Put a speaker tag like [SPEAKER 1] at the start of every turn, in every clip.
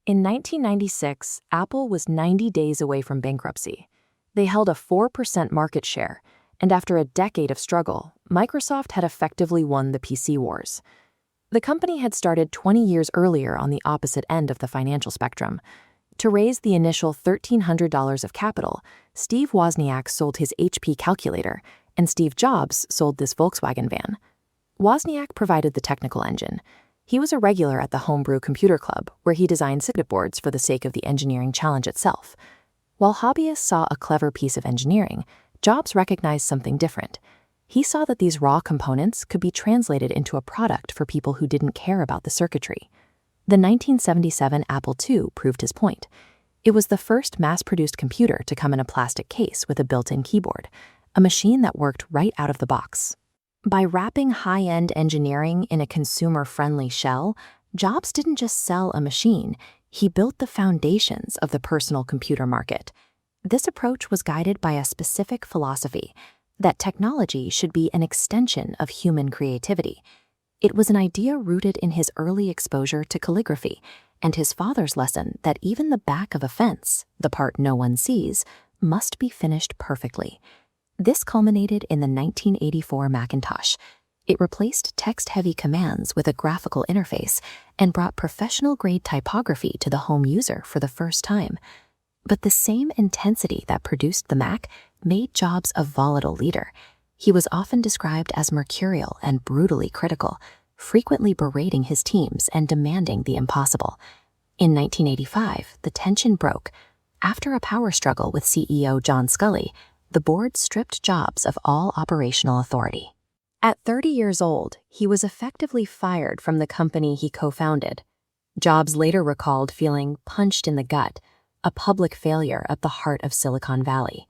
[SPEAKER 1] In 1996, Apple was 90 days away from bankruptcy. They held a 4% market share, and after a decade of struggle, Microsoft had effectively won the PC wars. The company had started 20 years earlier on the opposite end of the financial spectrum. To raise the initial $1,300 of capital, Steve Wozniak sold his HP calculator, and Steve Jobs sold this Volkswagen van. Wozniak provided the technical engine. He was a regular at the Homebrew Computer Club, where he designed circuit boards for the sake of the engineering challenge itself. While hobbyists saw a clever piece of engineering, Jobs recognized something different. He saw that these raw components could be translated into a product for people who didn't care about the circuitry. The 1977 Apple II proved his point. It was the first mass-produced computer to come in a plastic case with a built-in keyboard, a machine that worked right out of the box. By wrapping high-end engineering in a consumer-friendly shell, Jobs didn't just sell a machine, he built the foundations of the personal computer market. This approach was guided by a specific philosophy, that technology should be an extension of human creativity. It was an idea rooted in his early exposure to calligraphy and his father's lesson that even the back of a fence, the part no one sees, must be finished perfectly. This culminated in the 1984 Macintosh. It replaced text-heavy commands with a graphical interface and brought professional-grade typography to the home user for the first time. But the same intensity that produced the Mac made Jobs a volatile leader. He was often described as mercurial and brutally critical, frequently berating his teams and demanding the impossible. In 1985, the tension broke. After a power struggle with CEO John Sculley, the board stripped Jobs of all operational authority. At 30 years old, he was effectively fired from the company he co-founded. Jobs later recalled feeling punched in the gut, a public failure at the heart of Silicon Valley.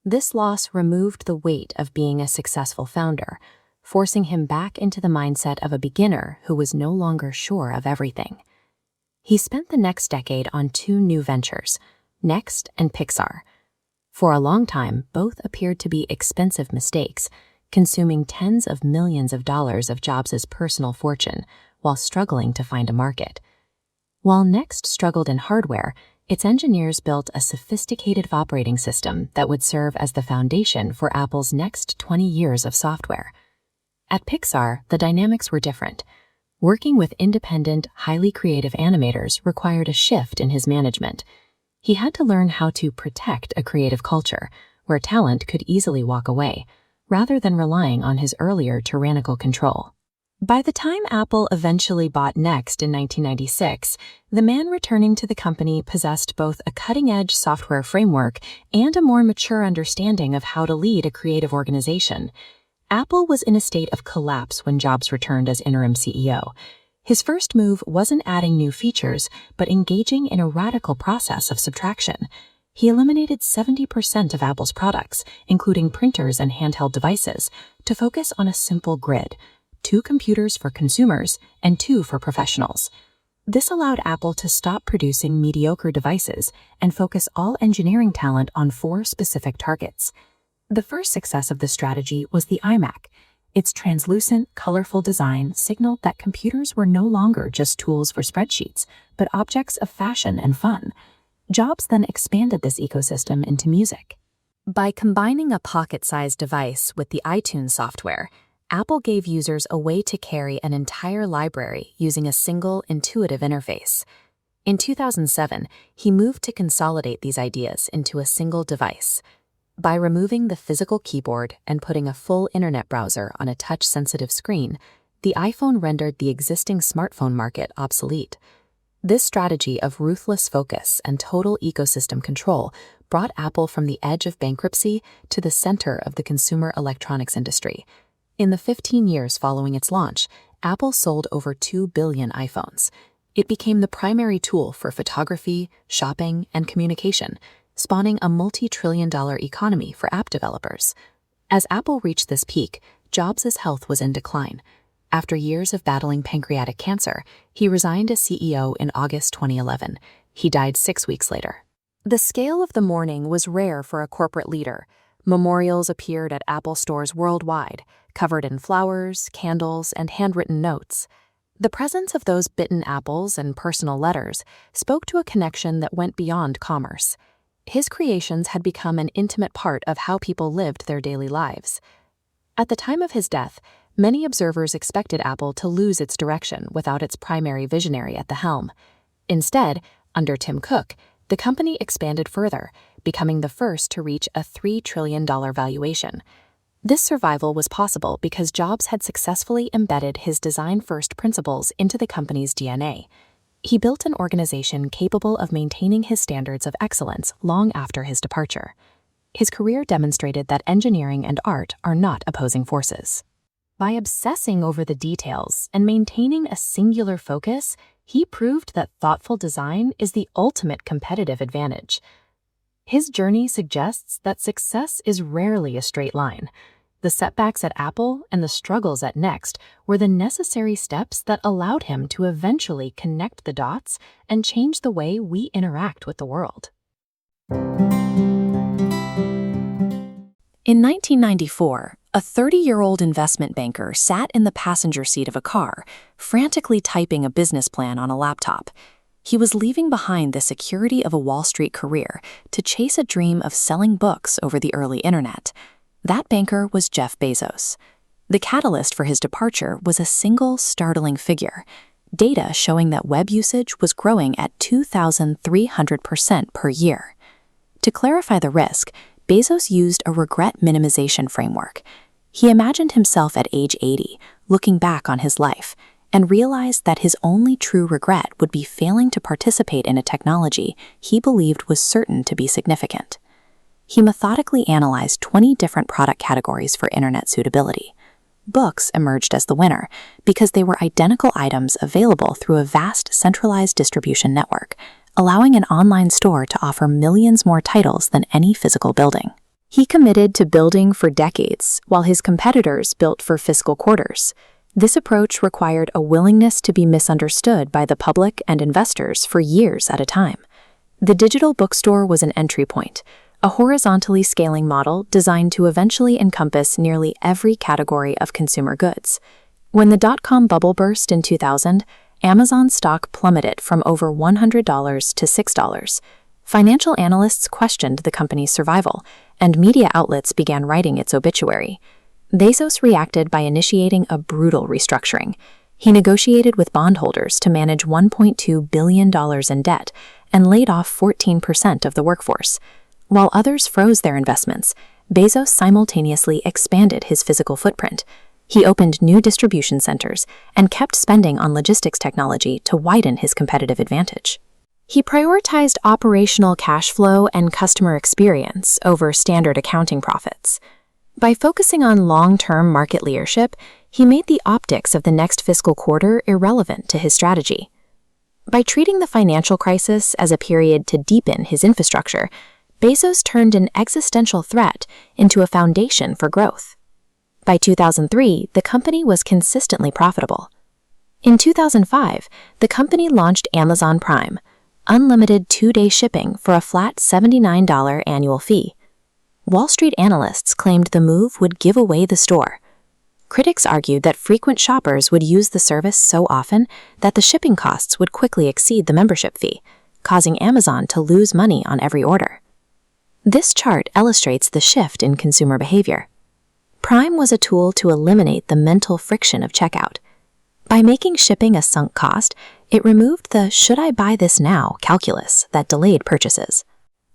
[SPEAKER 1] This loss removed the weight of being a successful founder, forcing him back into the mindset of a beginner who was no longer sure of everything. He spent the next decade on two new ventures, Next and Pixar. For a long time, both appeared to be expensive mistakes, consuming tens of millions of dollars of Jobs' personal fortune while struggling to find a market. While Next struggled in hardware, its engineers built a sophisticated operating system that would serve as the foundation for Apple's next 20 years of software. At Pixar, the dynamics were different. Working with independent, highly creative animators required a shift in his management. He had to learn how to protect a creative culture, where talent could easily walk away, rather than relying on his earlier tyrannical control. By the time Apple eventually bought Next in 1996, the man returning to the company possessed both a cutting-edge software framework and a more mature understanding of how to lead a creative organization. Apple was in a state of collapse when Jobs returned as interim CEO. His first move wasn't adding new features, but engaging in a radical process of subtraction. He eliminated 70% of Apple's products, including printers and handheld devices, to focus on a simple grid: 2 computers for consumers and 2 for professionals. This allowed Apple to stop producing mediocre devices and focus all engineering talent on 4 specific targets. The first success of this strategy was the iMac. Its translucent, colorful design signaled that computers were no longer just tools for spreadsheets, but objects of fashion and fun. Jobs then expanded this ecosystem into music. By combining a pocket-sized device with the iTunes software, Apple gave users a way to carry an entire library using a single, intuitive interface. In 2007, he moved to consolidate these ideas into a single device. By removing the physical keyboard and putting a full internet browser on a touch-sensitive screen, the iPhone rendered the existing smartphone market obsolete. This strategy of ruthless focus and total ecosystem control brought Apple from the edge of bankruptcy to the center of the consumer electronics industry. In the 15 years following its launch, Apple sold over 2 billion iPhones. It became the primary tool for photography, shopping, and communication, spawning a multi-trillion-dollar economy for app developers. As Apple reached this peak, Jobs' health was in decline. After years of battling pancreatic cancer, he resigned as CEO in August 2011. He died 6 weeks later. The scale of the mourning was rare for a corporate leader. Memorials appeared at Apple stores worldwide, covered in flowers, candles, and handwritten notes. The presence of those bitten apples and personal letters spoke to a connection that went beyond commerce. His creations had become an intimate part of how people lived their daily lives. At the time of his death, many observers expected Apple to lose its direction without its primary visionary at the helm. Instead, under Tim Cook, the company expanded further, becoming the first to reach a $3 trillion valuation. This survival was possible because Jobs had successfully embedded his design-first principles into the company's DNA. He built an organization capable of maintaining his standards of excellence long after his departure. His career demonstrated that engineering and art are not opposing forces. By obsessing over the details and maintaining a singular focus, he proved that thoughtful design is the ultimate competitive advantage. His journey suggests that success is rarely a straight line. The setbacks at Apple and the struggles at Next were the necessary steps that allowed him to eventually connect the dots and change the way we interact with the world. In 1994, a 30-year-old investment banker sat in the passenger seat of a car, frantically typing a business plan on a laptop. He was leaving behind the security of a Wall Street career to chase a dream of selling books over the early internet. That banker was Jeff Bezos. The catalyst for his departure was a single startling figure: data showing that web usage was growing at 2,300% per year. To clarify the risk, Bezos used a regret minimization framework. He imagined himself at age 80, looking back on his life, and realized that his only true regret would be failing to participate in a technology he believed was certain to be significant. He methodically analyzed 20 different product categories for internet suitability. Books emerged as the winner because they were identical items available through a vast centralized distribution network, allowing an online store to offer millions more titles than any physical building. He committed to building for decades, while his competitors built for fiscal quarters. This approach required a willingness to be misunderstood by the public and investors for years at a time. The digital bookstore was an entry point, a horizontally scaling model designed to eventually encompass nearly every category of consumer goods. When the dot-com bubble burst in 2000, Amazon stock plummeted from over $100 to $6. Financial analysts questioned the company's survival, and media outlets began writing its obituary. Bezos reacted by initiating a brutal restructuring. He negotiated with bondholders to manage $1.2 billion in debt and laid off 14% of the workforce. While others froze their investments, Bezos simultaneously expanded his physical footprint. He opened new distribution centers and kept spending on logistics technology to widen his competitive advantage. He prioritized operational cash flow and customer experience over standard accounting profits. By focusing on long-term market leadership, he made the optics of the next fiscal quarter irrelevant to his strategy. By treating the financial crisis as a period to deepen his infrastructure, Bezos turned an existential threat into a foundation for growth. By 2003, the company was consistently profitable. In 2005, the company launched Amazon Prime, unlimited 2-day shipping for a flat $79 annual fee. Wall Street analysts claimed the move would give away the store. Critics argued that frequent shoppers would use the service so often that the shipping costs would quickly exceed the membership fee, causing Amazon to lose money on every order. This chart illustrates the shift in consumer behavior. Prime was a tool to eliminate the mental friction of checkout. By making shipping a sunk cost, it removed the "should I buy this now" calculus that delayed purchases.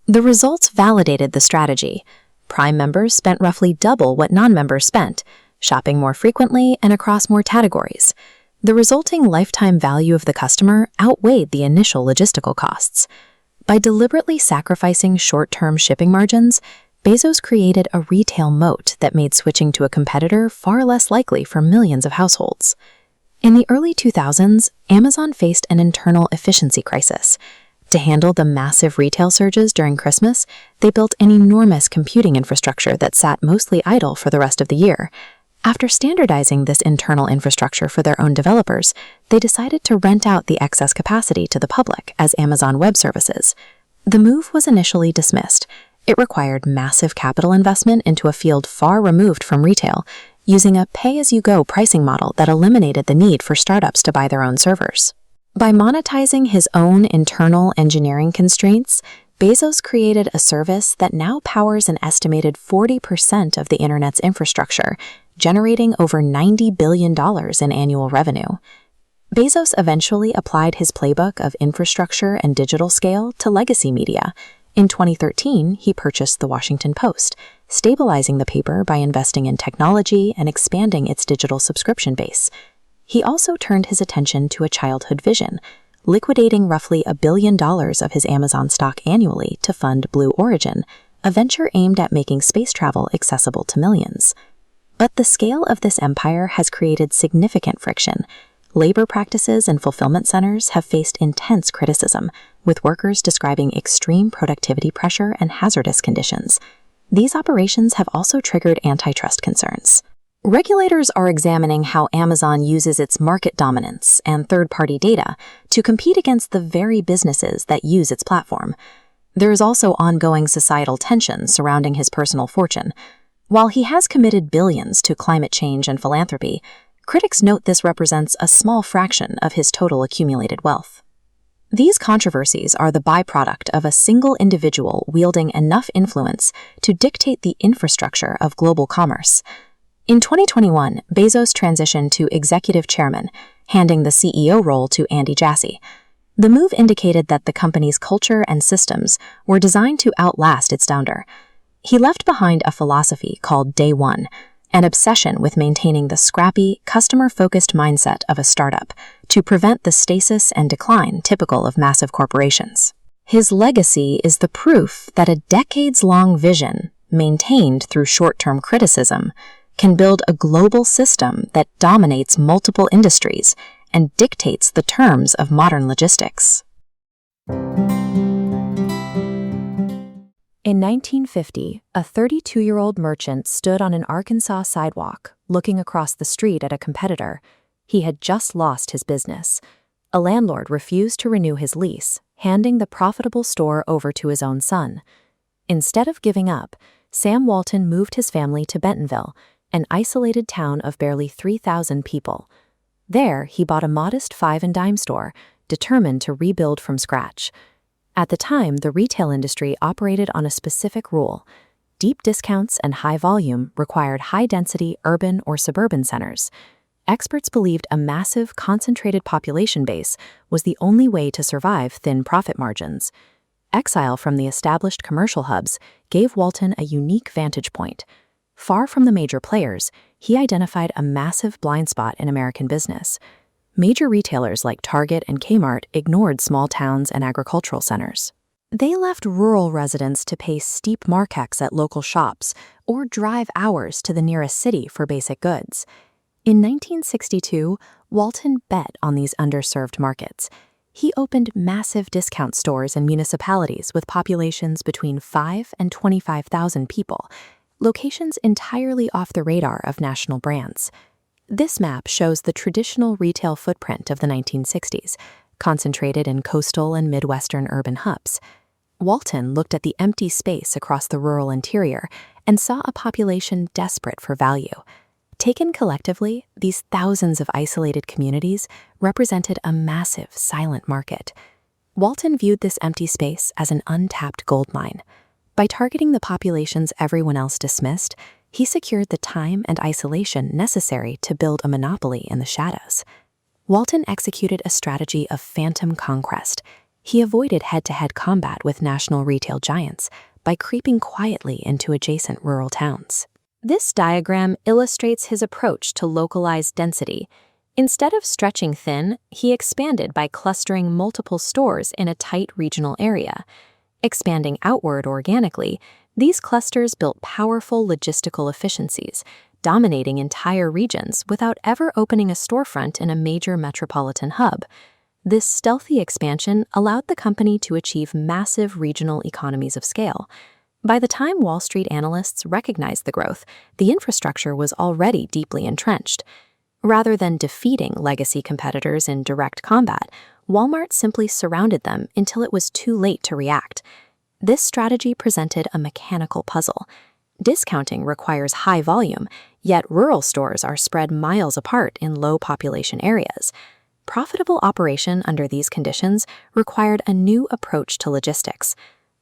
[SPEAKER 1] The results validated the strategy. Prime members spent roughly double what non-members spent, shopping more frequently and across more categories. The resulting lifetime value of the customer outweighed the initial logistical costs. By deliberately sacrificing short-term shipping margins, Bezos created a retail moat that made switching to a competitor far less likely for millions of households. In the early 2000s, Amazon faced an internal efficiency crisis. To handle the massive retail surges during Christmas, they built an enormous computing infrastructure that sat mostly idle for the rest of the year. After standardizing this internal infrastructure for their own developers, they decided to rent out the excess capacity to the public as Amazon Web Services. The move was initially dismissed. It required massive capital investment into a field far removed from retail using a pay-as-you-go pricing model that eliminated the need for startups to buy their own servers. By monetizing his own internal engineering constraints, Bezos created a service that now powers an estimated 40% of the internet's infrastructure, generating over $90 billion in annual revenue. Bezos eventually applied his playbook of infrastructure and digital scale to legacy media. In 2013, he purchased The Washington Post, stabilizing the paper by investing in technology and expanding its digital subscription base. He also turned his attention to a childhood vision, liquidating roughly $1 billion of his Amazon stock annually to fund Blue Origin, a venture aimed at making space travel accessible to millions. But the scale of this empire has created significant friction. Labor practices in fulfillment centers have faced intense criticism, with workers describing extreme productivity pressure and hazardous conditions. These operations have also triggered antitrust concerns. Regulators are examining how Amazon uses its market dominance and third-party data to compete against the very businesses that use its platform. There is also ongoing societal tension surrounding his personal fortune. While he has committed billions to climate change and philanthropy, critics note this represents a small fraction of his total accumulated wealth. These controversies are the byproduct of a single individual wielding enough influence to dictate the infrastructure of global commerce. In 2021, Bezos transitioned to executive chairman, handing the CEO role to Andy Jassy. The move indicated that the company's culture and systems were designed to outlast its founder. He left behind a philosophy called Day One, an obsession with maintaining the scrappy, customer-focused mindset of a startup to prevent the stasis and decline typical of massive corporations. His legacy is the proof that a decades-long vision, maintained through short-term criticism, can build a global system that dominates multiple industries and dictates the terms of modern logistics. In 1950, a 32-year-old merchant stood on an Arkansas sidewalk, looking across the street at a competitor. He had just lost his business. A landlord refused to renew his lease, handing the profitable store over to his own son. Instead of giving up, Sam Walton moved his family to Bentonville, an isolated town of barely 3,000 people. There, he bought a modest five-and-dime store, determined to rebuild from scratch. At the time, the retail industry operated on a specific rule. Deep discounts and high volume required high-density urban or suburban centers. Experts believed a massive, concentrated population base was the only way to survive thin profit margins. Exile from the established commercial hubs gave Walton a unique vantage point. Far from the major players, he identified a massive blind spot in American business. Major retailers like Target and Kmart ignored small towns and agricultural centers. They left rural residents to pay steep markups at local shops or drive hours to the nearest city for basic goods. In 1962, Walton bet on these underserved markets. He opened massive discount stores in municipalities with populations between 5 and 25,000 people, locations entirely off the radar of national brands. This map shows the traditional retail footprint of the 1960s, concentrated in coastal and Midwestern urban hubs. Walton looked at the empty space across the rural interior and saw a population desperate for value. Taken collectively, these thousands of isolated communities represented a massive, silent market. Walton viewed this empty space as an untapped goldmine. By targeting the populations everyone else dismissed, he secured the time and isolation necessary to build a monopoly in the shadows. Walton executed a strategy of phantom conquest. He avoided head-to-head combat with national retail giants by creeping quietly into adjacent rural towns. This diagram illustrates his approach to localized density. Instead of stretching thin, he expanded by clustering multiple stores in a tight regional area. Expanding outward organically, these clusters built powerful logistical efficiencies, dominating entire regions without ever opening a storefront in a major metropolitan hub. This stealthy expansion allowed the company to achieve massive regional economies of scale. By the time Wall Street analysts recognized the growth, the infrastructure was already deeply entrenched. Rather than defeating legacy competitors in direct combat, Walmart simply surrounded them until it was too late to react. This strategy presented a mechanical puzzle. Discounting requires high volume, Yet rural stores are spread miles apart in low-population areas. Profitable operation under these conditions required a new approach to logistics.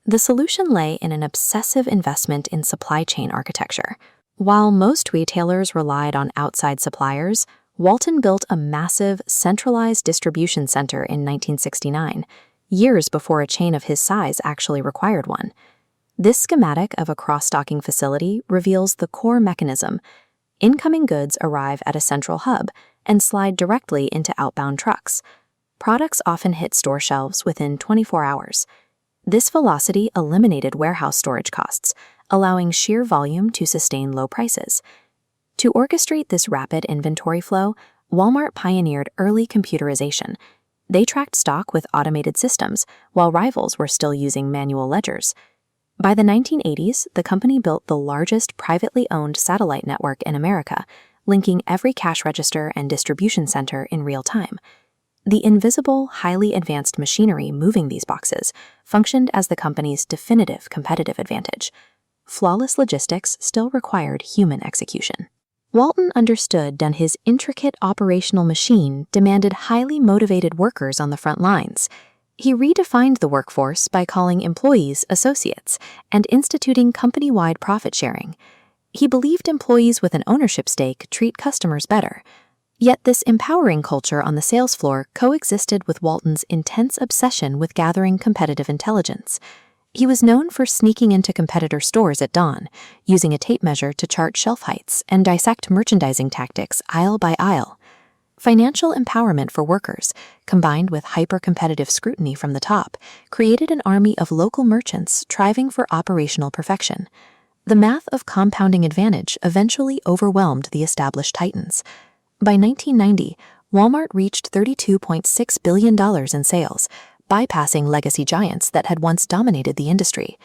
[SPEAKER 1] The solution lay in an obsessive investment in supply chain architecture. While most retailers relied on outside suppliers, Walton built a massive, centralized distribution center in 1969, years before a chain of his size actually required one. This schematic of a cross-docking facility reveals the core mechanism. Incoming goods arrive at a central hub and slide directly into outbound trucks. Products often hit store shelves within 24 hours. This velocity eliminated warehouse storage costs, allowing sheer volume to sustain low prices. To orchestrate this rapid inventory flow, Walmart pioneered early computerization. They tracked stock with automated systems, while rivals were still using manual ledgers. By the 1980s, the company built the largest privately owned satellite network in America, linking every cash register and distribution center in real time. The invisible, highly advanced machinery moving these boxes functioned as the company's definitive competitive advantage. Flawless logistics still required human execution. Walton understood that his intricate operational machine demanded highly motivated workers on the front lines. He redefined the workforce by calling employees associates and instituting company-wide profit sharing. He believed employees with an ownership stake treat customers better. Yet this empowering culture on the sales floor coexisted with Walton's intense obsession with gathering competitive intelligence. He was known for sneaking into competitor stores at dawn, using a tape measure to chart shelf heights and dissect merchandising tactics aisle by aisle. Financial empowerment for workers, combined with hyper-competitive scrutiny from the top, created an army of local merchants striving for operational perfection. The math of compounding advantage eventually overwhelmed the established titans. By 1990, Walmart reached $32.6 billion in sales, bypassing legacy giants that had once dominated the industry.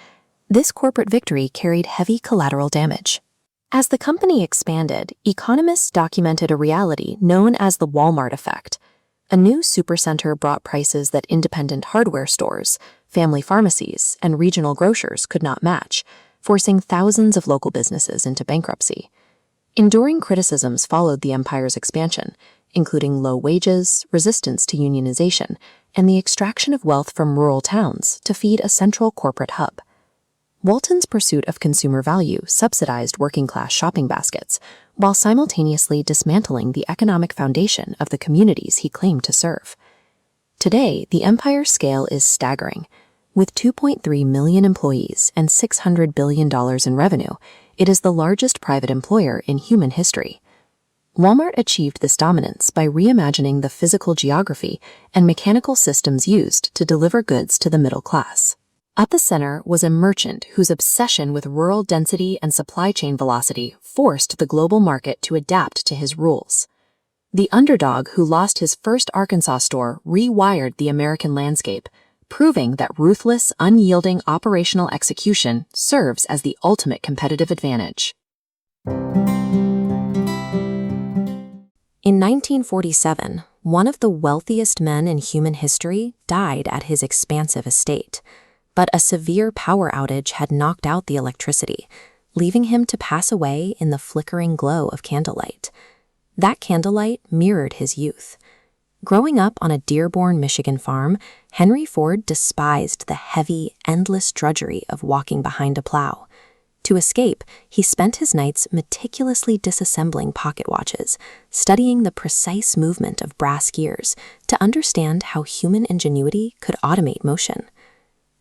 [SPEAKER 1] This corporate victory carried heavy collateral damage. As the company expanded, economists documented a reality known as the Walmart effect. A new supercenter brought prices that independent hardware stores, family pharmacies, and regional grocers could not match, forcing thousands of local businesses into bankruptcy. Enduring criticisms followed the empire's expansion, including low wages, resistance to unionization, and the extraction of wealth from rural towns to feed a central corporate hub. Walton's pursuit of consumer value subsidized working-class shopping baskets, while simultaneously dismantling the economic foundation of the communities he claimed to serve. Today, the empire's scale is staggering. With 2.3 million employees and $600 billion in revenue, it is the largest private employer in human history. Walmart achieved this dominance by reimagining the physical geography and mechanical systems used to deliver goods to the middle class. At the center was a merchant whose obsession with rural density and supply chain velocity forced the global market to adapt to his rules. The underdog who lost his first Arkansas store rewired the American landscape, proving that ruthless, unyielding operational execution serves as the ultimate competitive advantage. In 1947, one of the wealthiest men in human history died at his expansive estate. But a severe power outage had knocked out the electricity, leaving him to pass away in the flickering glow of candlelight. That candlelight mirrored his youth. Growing up on a Dearborn, Michigan farm, Henry Ford despised the heavy, endless drudgery of walking behind a plow. To escape, he spent his nights meticulously disassembling pocket watches, studying the precise movement of brass gears to understand how human ingenuity could automate motion.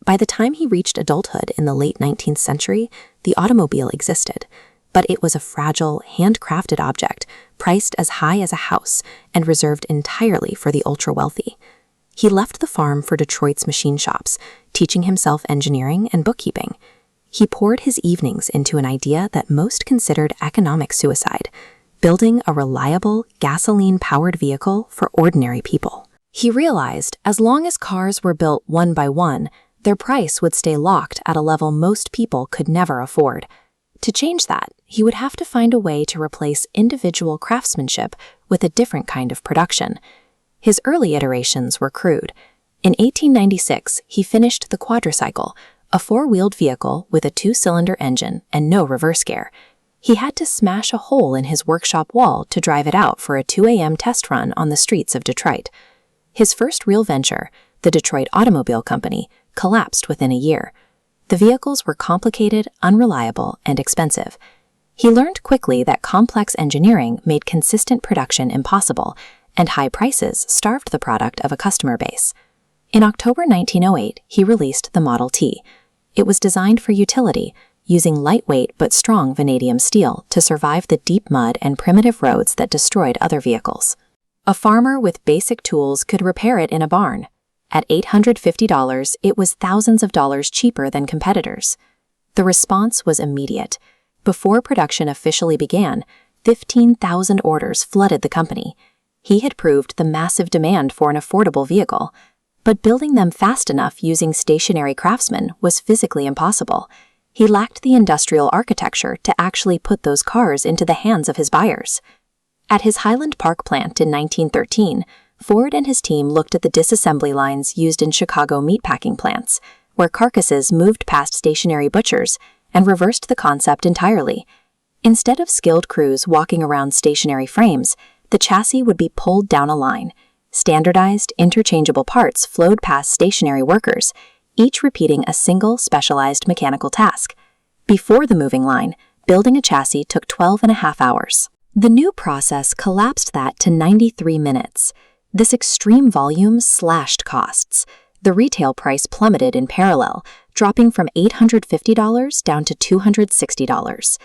[SPEAKER 1] By the time he reached adulthood in the late 19th century, the automobile existed, but it was a fragile, handcrafted object priced as high as a house and reserved entirely for the ultra-wealthy. He left the farm for Detroit's machine shops, teaching himself engineering and bookkeeping. He poured his evenings into an idea that most considered economic suicide, building a reliable, gasoline-powered vehicle for ordinary people. He realized as long as cars were built one by one, their price would stay locked at a level most people could never afford. To change that, he would have to find a way to replace individual craftsmanship with a different kind of production. His early iterations were crude. In 1896, he finished the quadricycle, a four-wheeled vehicle with a two-cylinder engine and no reverse gear. He had to smash a hole in his workshop wall to drive it out for a 2 a.m. test run on the streets of Detroit. His first real venture, the Detroit Automobile Company, collapsed within a year. The vehicles were complicated, unreliable, and expensive. He learned quickly that complex engineering made consistent production impossible, and high prices starved the product of a customer base. In October 1908, he released the Model T. It was designed for utility, using lightweight but strong vanadium steel to survive the deep mud and primitive roads that destroyed other vehicles. A farmer with basic tools could repair it in a barn. At $850, it was thousands of dollars cheaper than competitors. The response was immediate. Before production officially began, 15,000 orders flooded the company. He had proved the massive demand for an affordable vehicle, but building them fast enough using stationary craftsmen was physically impossible. He lacked the industrial architecture to actually put those cars into the hands of his buyers. At his Highland Park plant in 1913, Ford and his team looked at the disassembly lines used in Chicago meatpacking plants, where carcasses moved past stationary butchers, and reversed the concept entirely. Instead of skilled crews walking around stationary frames, the chassis would be pulled down a line. Standardized, interchangeable parts flowed past stationary workers, each repeating a single specialized mechanical task. Before the moving line, building a chassis took 12.5 hours. The new process collapsed that to 93 minutes. This extreme volume slashed costs. The retail price plummeted in parallel, dropping from $850 down to $260.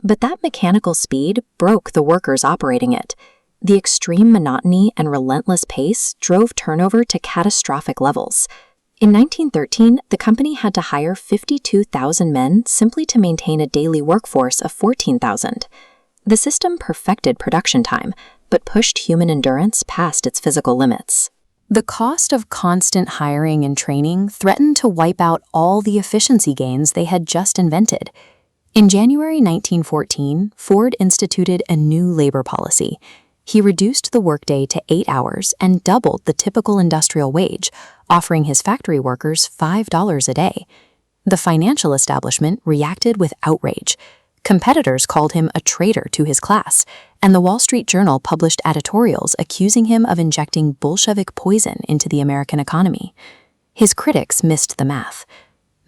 [SPEAKER 1] But that mechanical speed broke the workers operating it. The extreme monotony and relentless pace drove turnover to catastrophic levels. In 1913, the company had to hire 52,000 men simply to maintain a daily workforce of 14,000. The system perfected production time, but pushed human endurance past its physical limits. The cost of constant hiring and training threatened to wipe out all the efficiency gains they had just invented. In January 1914, Ford instituted a new labor policy. He reduced the workday to 8 hours and doubled the typical industrial wage, offering his factory workers $5 a day. The financial establishment reacted with outrage. Competitors called him a traitor to his class, and the Wall Street Journal published editorials accusing him of injecting Bolshevik poison into the American economy. His critics missed the math.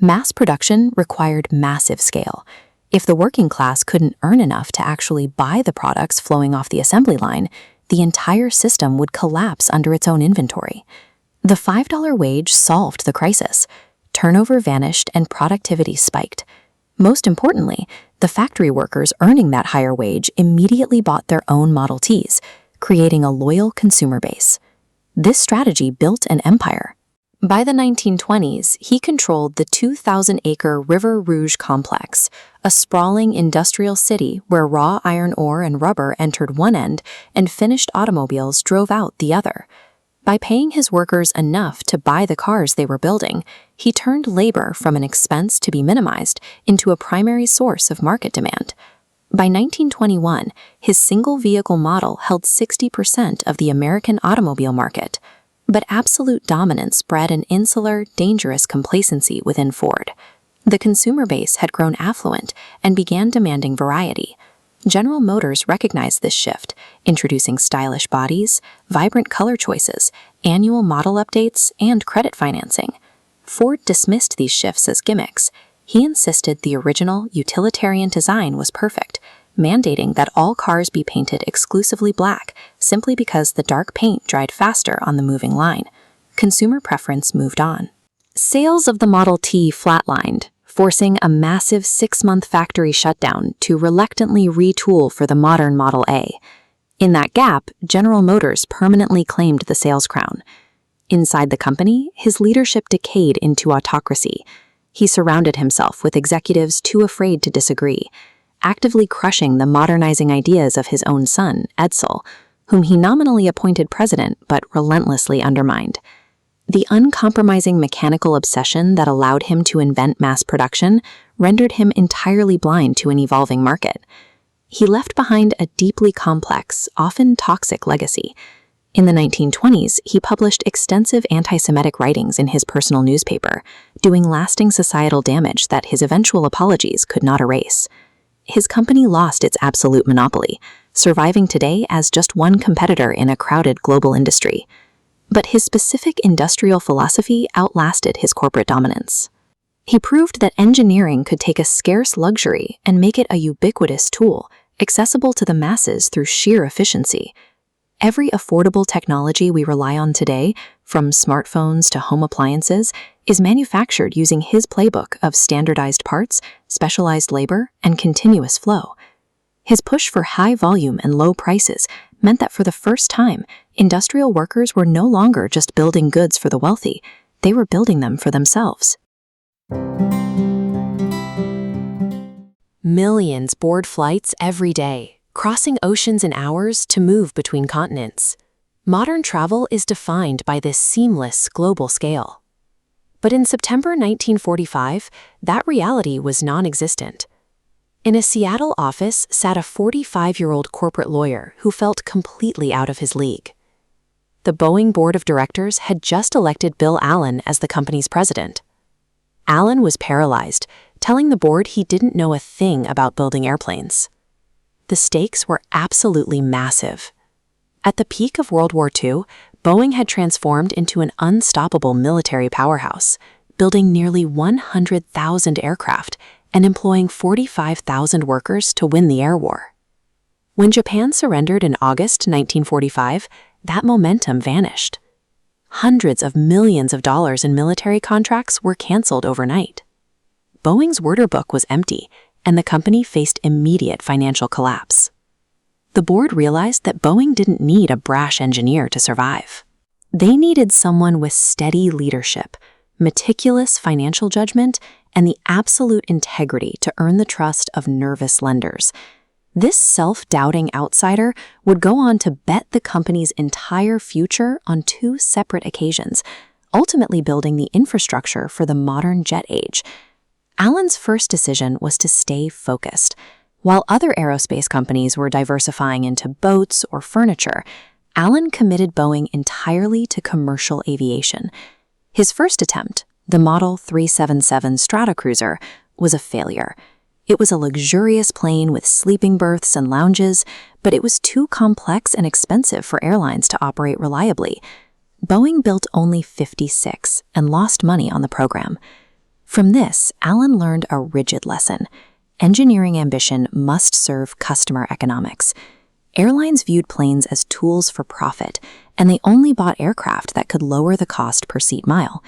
[SPEAKER 1] Mass production required massive scale. If the working class couldn't earn enough to actually buy the products flowing off the assembly line, the entire system would collapse under its own inventory. The $5 wage solved the crisis. Turnover vanished and productivity spiked. Most importantly, the factory workers earning that higher wage immediately bought their own Model Ts, creating a loyal consumer base. This strategy built an empire. By the 1920s, he controlled the 2,000-acre River Rouge complex, a sprawling industrial city where raw iron ore and rubber entered one end and finished automobiles drove out the other. By paying his workers enough to buy the cars they were building, he turned labor from an expense to be minimized into a primary source of market demand. By 1921, his single-vehicle model held 60% of the American automobile market. But absolute dominance bred an insular, dangerous complacency within Ford. The consumer base had grown affluent and began demanding variety. General Motors recognized this shift, introducing stylish bodies, vibrant color choices, annual model updates, and credit financing. Ford dismissed these shifts as gimmicks. He insisted the original, utilitarian design was perfect, mandating that all cars be painted exclusively black simply because the dark paint dried faster on the moving line. Consumer preference moved on. Sales of the Model T flatlined, forcing a massive 6-month factory shutdown to reluctantly retool for the modern Model A. In that gap, General Motors permanently claimed the sales crown. Inside the company, his leadership decayed into autocracy. He surrounded himself with executives too afraid to disagree, actively crushing the modernizing ideas of his own son, Edsel, whom he nominally appointed president but relentlessly undermined. The uncompromising mechanical obsession that allowed him to invent mass production rendered him entirely blind to an evolving market. He left behind a deeply complex, often toxic legacy. In the 1920s, he published extensive anti-Semitic writings in his personal newspaper, doing lasting societal damage that his eventual apologies could not erase. his company lost its absolute monopoly, surviving today as just one competitor in a crowded global industry. But his specific industrial philosophy outlasted his corporate dominance. He proved that engineering could take a scarce luxury and make it a ubiquitous tool, accessible to the masses through sheer efficiency. Every affordable technology we rely on today, from smartphones to home appliances, is manufactured using his playbook of standardized parts, specialized labor, and continuous flow. His push for high volume and low prices meant that for the first time, industrial workers were no longer just building goods for the wealthy, they were building them for themselves. Millions board flights every day, crossing oceans in hours to move between continents. Modern travel is defined by this seamless global scale. But in September 1945, that reality was non-existent. In a Seattle office sat a 45-year-old corporate lawyer who felt completely out of his league. The Boeing board of directors had just elected Bill Allen as the company's president. Allen was paralyzed, telling the board he didn't know a thing about building airplanes. The stakes were absolutely massive. At the peak of World War II, Boeing had transformed into an unstoppable military powerhouse, building nearly 100,000 aircraft and employing 45,000 workers to win the air war. When Japan surrendered in August 1945, that momentum vanished. Hundreds of millions of dollars in military contracts were canceled overnight. Boeing's order book was empty, and the company faced immediate financial collapse. The board realized that Boeing didn't need a brash engineer to survive. They needed someone with steady leadership, meticulous financial judgment, and the absolute integrity to earn the trust of nervous lenders. This self-doubting outsider would go on to bet the company's entire future on two separate occasions, ultimately building the infrastructure for the modern jet age. Allen's first decision was to stay focused. While other aerospace companies were diversifying into boats or furniture, Allen committed Boeing entirely to commercial aviation. His first attempt, the Model 377 Stratocruiser, was a failure. It was a luxurious plane with sleeping berths and lounges, but it was too complex and expensive for airlines to operate reliably. Boeing built only 56 and lost money on the program. From this, Allen learned a rigid lesson. Engineering ambition must serve customer economics. Airlines viewed planes as tools for profit, and they only bought aircraft that could lower the cost per seat mile.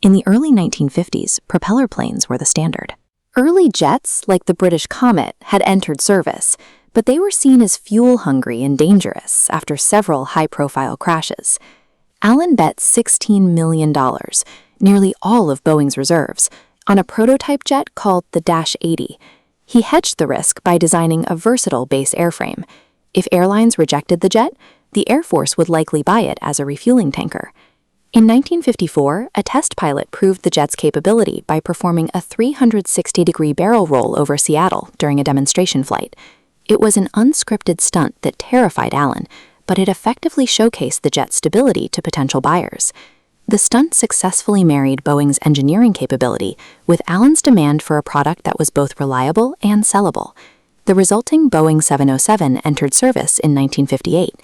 [SPEAKER 1] In the early 1950s, propeller planes were the standard. Early jets, like the British Comet, had entered service, but they were seen as fuel-hungry and dangerous after several high-profile crashes. Allen bet $16 million, nearly all of Boeing's reserves, on a prototype jet called the Dash 80. He hedged the risk by designing a versatile base airframe. If airlines rejected the jet, the Air Force would likely buy it as a refueling tanker. In 1954, a test pilot proved the jet's capability by performing a 360-degree barrel roll over Seattle during a demonstration flight. It was an unscripted stunt that terrified Allen, but it effectively showcased the jet's stability to potential buyers. The stunt successfully married Boeing's engineering capability with Allen's demand for a product that was both reliable and sellable. The resulting Boeing 707 entered service in 1958.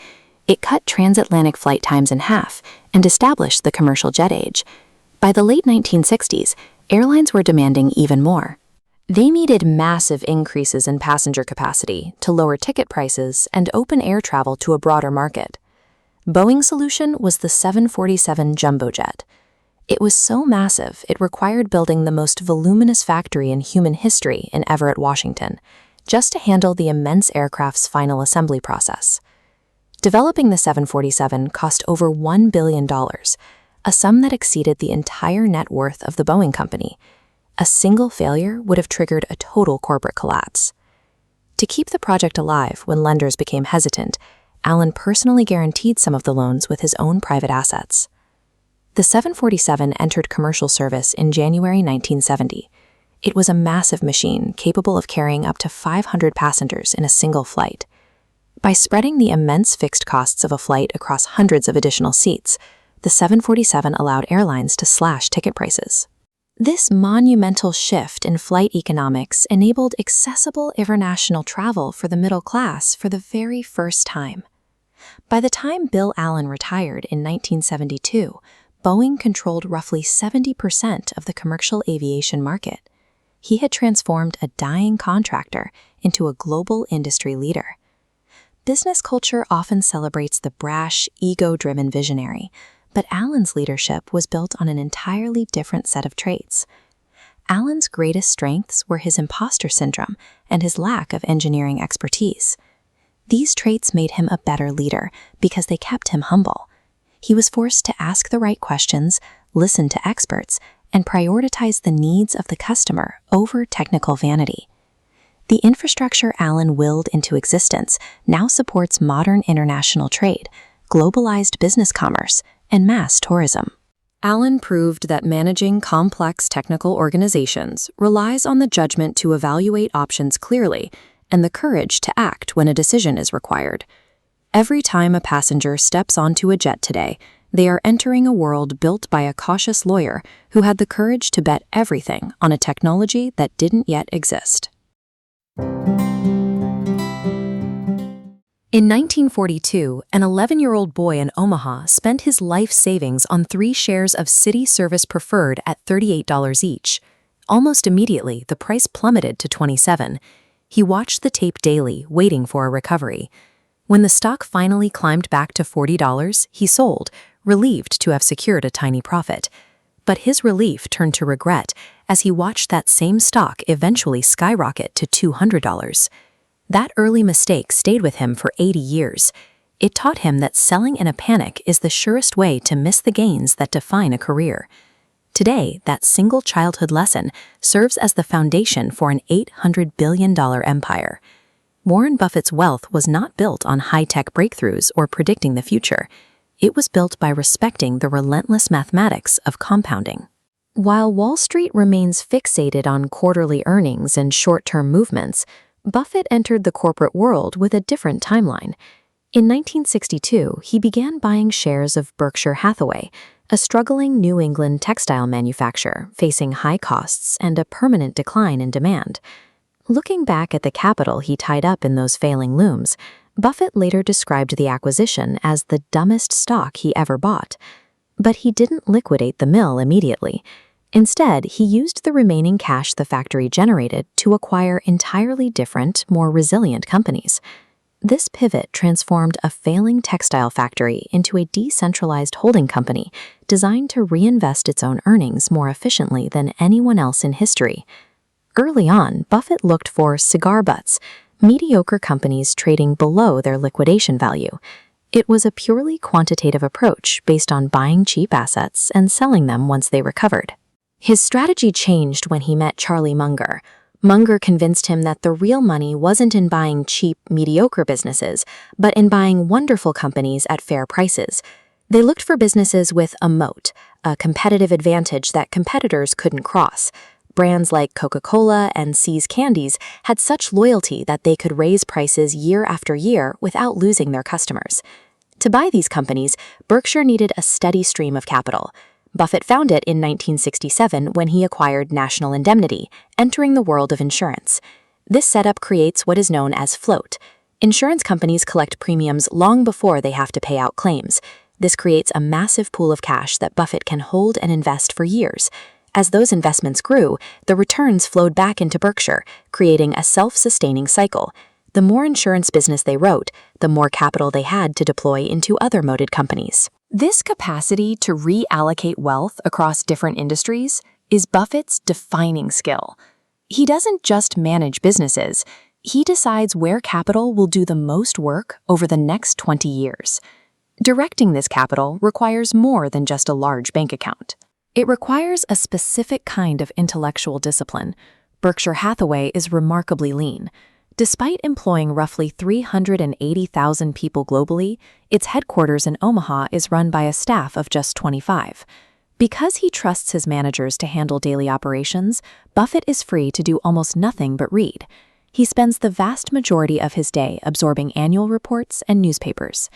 [SPEAKER 1] It cut transatlantic flight times in half and established the commercial jet age. By the late 1960s, airlines were demanding even more. They needed massive increases in passenger capacity to lower ticket prices and open air travel to a broader market. Boeing's solution was the 747 jumbo jet. It was so massive it required building the most voluminous factory in human history in Everett, Washington, just to handle the immense aircraft's final assembly process. Developing the 747 cost over $1 billion, a sum that exceeded the entire net worth of the Boeing company. A single failure would have triggered a total corporate collapse. To keep the project alive when lenders became hesitant, Allen personally guaranteed some of the loans with his own private assets. The 747 entered commercial service in January 1970. It was a massive machine capable of carrying up to 500 passengers in a single flight. By spreading the immense fixed costs of a flight across hundreds of additional seats, the 747 allowed airlines to slash ticket prices. This monumental shift in flight economics enabled accessible international travel for the middle class for the very first time. By the time Bill Allen retired in 1972, Boeing controlled roughly 70% of the commercial aviation market. He had transformed a dying contractor into a global industry leader. Business culture often celebrates the brash, ego-driven visionary, but Allen's leadership was built on an entirely different set of traits. Allen's greatest strengths were his imposter syndrome and his lack of engineering expertise. These traits made him a better leader because they kept him humble. He was forced to ask the right questions, listen to experts, and prioritize the needs of the customer over technical vanity. The infrastructure Allen willed into existence now supports modern international trade, globalized business commerce, and mass tourism. Allen proved that managing complex technical organizations relies on the judgment to evaluate options clearly and the courage to act when a decision is required. Every time a passenger steps onto a jet today, they are entering a world built by a cautious lawyer who had the courage to bet everything on a technology that didn't yet exist. In 1942, an 11-year-old boy in Omaha spent his life savings on 3 shares of City Service Preferred at $38 each. Almost immediately, the price plummeted to $27. He watched the tape daily, waiting for a recovery. When the stock finally climbed back to $40, he sold, relieved to have secured a tiny profit. But his relief turned to regret as he watched that same stock eventually skyrocket to $200. That early mistake stayed with him for 80 years. It taught him that selling in a panic is the surest way to miss the gains that define a career. Today, that single childhood lesson serves as the foundation for an $800 billion empire. Warren Buffett's wealth was not built on high-tech breakthroughs or predicting the future. It was built by respecting the relentless mathematics of compounding. While Wall Street remains fixated on quarterly earnings and short-term movements, Buffett entered the corporate world with a different timeline. In 1962, he began buying shares of Berkshire Hathaway, a struggling New England textile manufacturer facing high costs and a permanent decline in demand. Looking back at the capital he tied up in those failing looms, Buffett later described the acquisition as the dumbest stock he ever bought. But he didn't liquidate the mill immediately. Instead, he used the remaining cash the factory generated to acquire entirely different, more resilient companies. This pivot transformed a failing textile factory into a decentralized holding company designed to reinvest its own earnings more efficiently than anyone else in history. Early on, Buffett looked for cigar butts, mediocre companies trading below their liquidation value. It was a purely quantitative approach based on buying cheap assets and selling them once they recovered. His strategy changed when he met Charlie Munger. Munger convinced him that the real money wasn't in buying cheap, mediocre businesses, but in buying wonderful companies at fair prices. They looked for businesses with a moat, a competitive advantage that competitors couldn't cross. Brands like Coca-Cola and See's Candies had such loyalty that they could raise prices year after year without losing their customers. To buy these companies, Berkshire needed a steady stream of capital. Buffett found it in 1967 when he acquired National Indemnity, entering the world of insurance. This setup creates what is known as float. Insurance companies collect premiums long before they have to pay out claims. This creates a massive pool of cash that Buffett can hold and invest for years. As those investments grew, the returns flowed back into Berkshire, creating a self-sustaining cycle. The more insurance business they wrote, the more capital they had to deploy into other moated companies. This capacity to reallocate wealth across different industries is Buffett's defining skill. He doesn't just manage businesses, he decides where capital will do the most work over the next 20 years. Directing this capital requires more than just a large bank account. It requires a specific kind of intellectual discipline. Berkshire Hathaway is remarkably lean. Despite employing roughly 380,000 people globally, its headquarters in Omaha is run by a staff of just 25. Because he trusts his managers to handle daily operations, Buffett is free to do almost nothing but read. He spends the vast majority of his day absorbing annual reports and newspapers.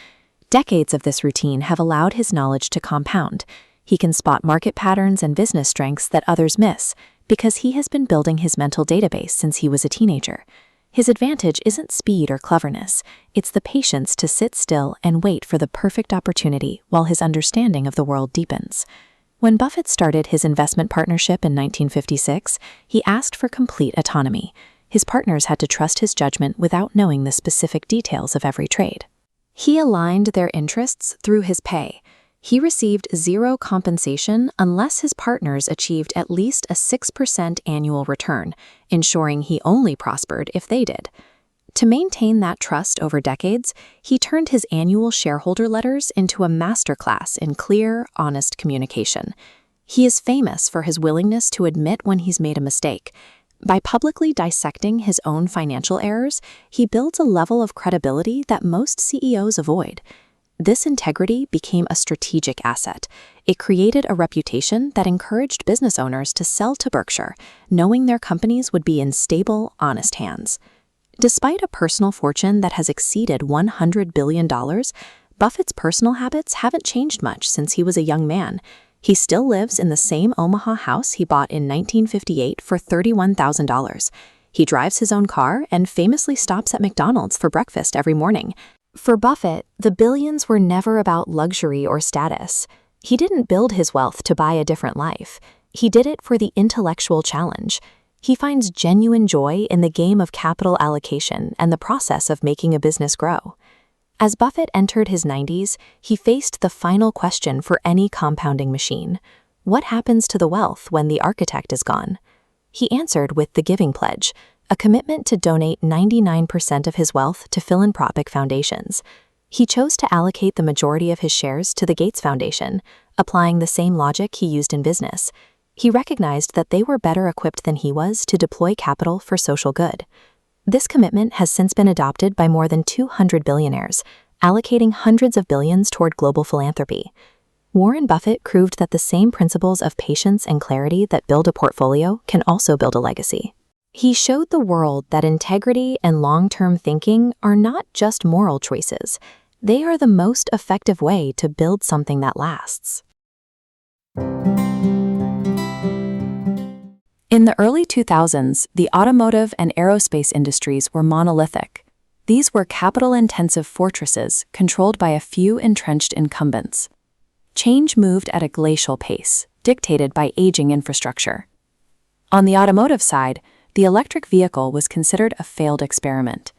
[SPEAKER 1] Decades of this routine have allowed his knowledge to compound. He can spot market patterns and business strengths that others miss because he has been building his mental database since he was a teenager. His advantage isn't speed or cleverness, it's the patience to sit still and wait for the perfect opportunity while his understanding of the world deepens. When Buffett started his investment partnership in 1956, he asked for complete autonomy. His partners had to trust his judgment without knowing the specific details of every trade. He aligned their interests through his pay. He received zero compensation unless his partners achieved at least a 6% annual return, ensuring he only prospered if they did. To maintain that trust over decades, he turned his annual shareholder letters into a masterclass in clear, honest communication. He is famous for his willingness to admit when he's made a mistake. By publicly dissecting his own financial errors, he builds a level of credibility that most CEOs avoid. This integrity became a strategic asset. It created a reputation that encouraged business owners to sell to Berkshire, knowing their companies would be in stable, honest hands. Despite a personal fortune that has exceeded $100 billion, Buffett's personal habits haven't changed much since he was a young man. He still lives in the same Omaha house he bought in 1958 for $31,000. He drives his own car and famously stops at McDonald's for breakfast every morning. For Buffett, the billions were never about luxury or status. He didn't build his wealth to buy a different life. He did it for the intellectual challenge. He finds genuine joy in the game of capital allocation and the process of making a business grow. As Buffett entered his 90s, he faced the final question for any compounding machine. What happens to the wealth when the architect is gone? He answered with the Giving Pledge, a commitment to donate 99% of his wealth to philanthropic foundations. He chose to allocate the majority of his shares to the Gates Foundation, applying the same logic he used in business. He recognized that they were better equipped than he was to deploy capital for social good. This commitment has since been adopted by more than 200 billionaires, allocating hundreds of billions toward global philanthropy. Warren Buffett proved that the same principles of patience and clarity that build a portfolio can also build a legacy. He showed the world that integrity and long-term thinking are not just moral choices. They are the most effective way to build something that lasts. In the early 2000s, the automotive and aerospace industries were monolithic. These were capital-intensive fortresses controlled by a few entrenched incumbents. Change moved at a glacial pace, dictated by aging infrastructure. On the automotive side, the electric vehicle was considered a failed experiment.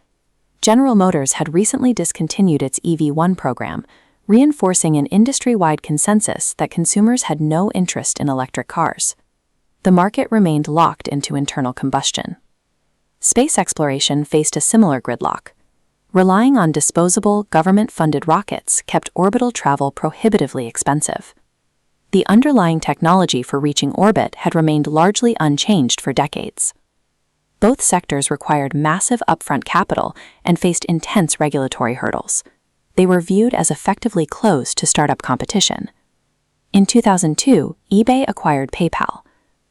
[SPEAKER 1] General Motors had recently discontinued its EV1 program, reinforcing an industry-wide consensus that consumers had no interest in electric cars. The market remained locked into internal combustion. Space exploration faced a similar gridlock. Relying on disposable, government-funded rockets kept orbital travel prohibitively expensive. The underlying technology for reaching orbit had remained largely unchanged for decades. Both sectors required massive upfront capital and faced intense regulatory hurdles. They were viewed as effectively closed to startup competition. In 2002, eBay acquired PayPal.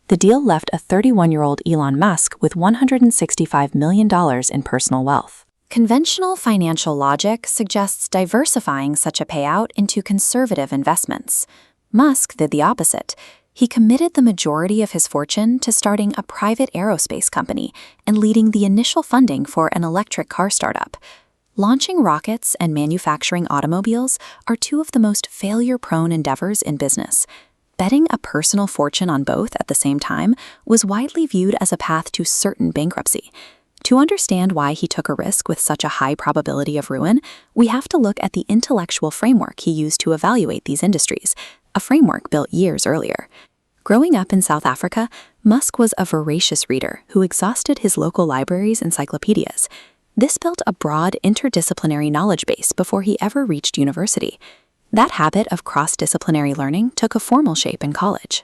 [SPEAKER 1] The deal left a 31-year-old Elon Musk with $165 million in personal wealth. Conventional financial logic suggests diversifying such a payout into conservative investments. Musk did the opposite. He committed the majority of his fortune to starting a private aerospace company and leading the initial funding for an electric car startup. Launching rockets and manufacturing automobiles are two of the most failure-prone endeavors in business. Betting a personal fortune on both at the same time was widely viewed as a path to certain bankruptcy. To understand why he took a risk with such a high probability of ruin, we have to look at the intellectual framework he used to evaluate these industries, a framework built years earlier. Growing up in South Africa, Musk was a voracious reader who exhausted his local libraries' encyclopedias. This built a broad interdisciplinary knowledge base before he ever reached university. That habit of cross-disciplinary learning took a formal shape in college.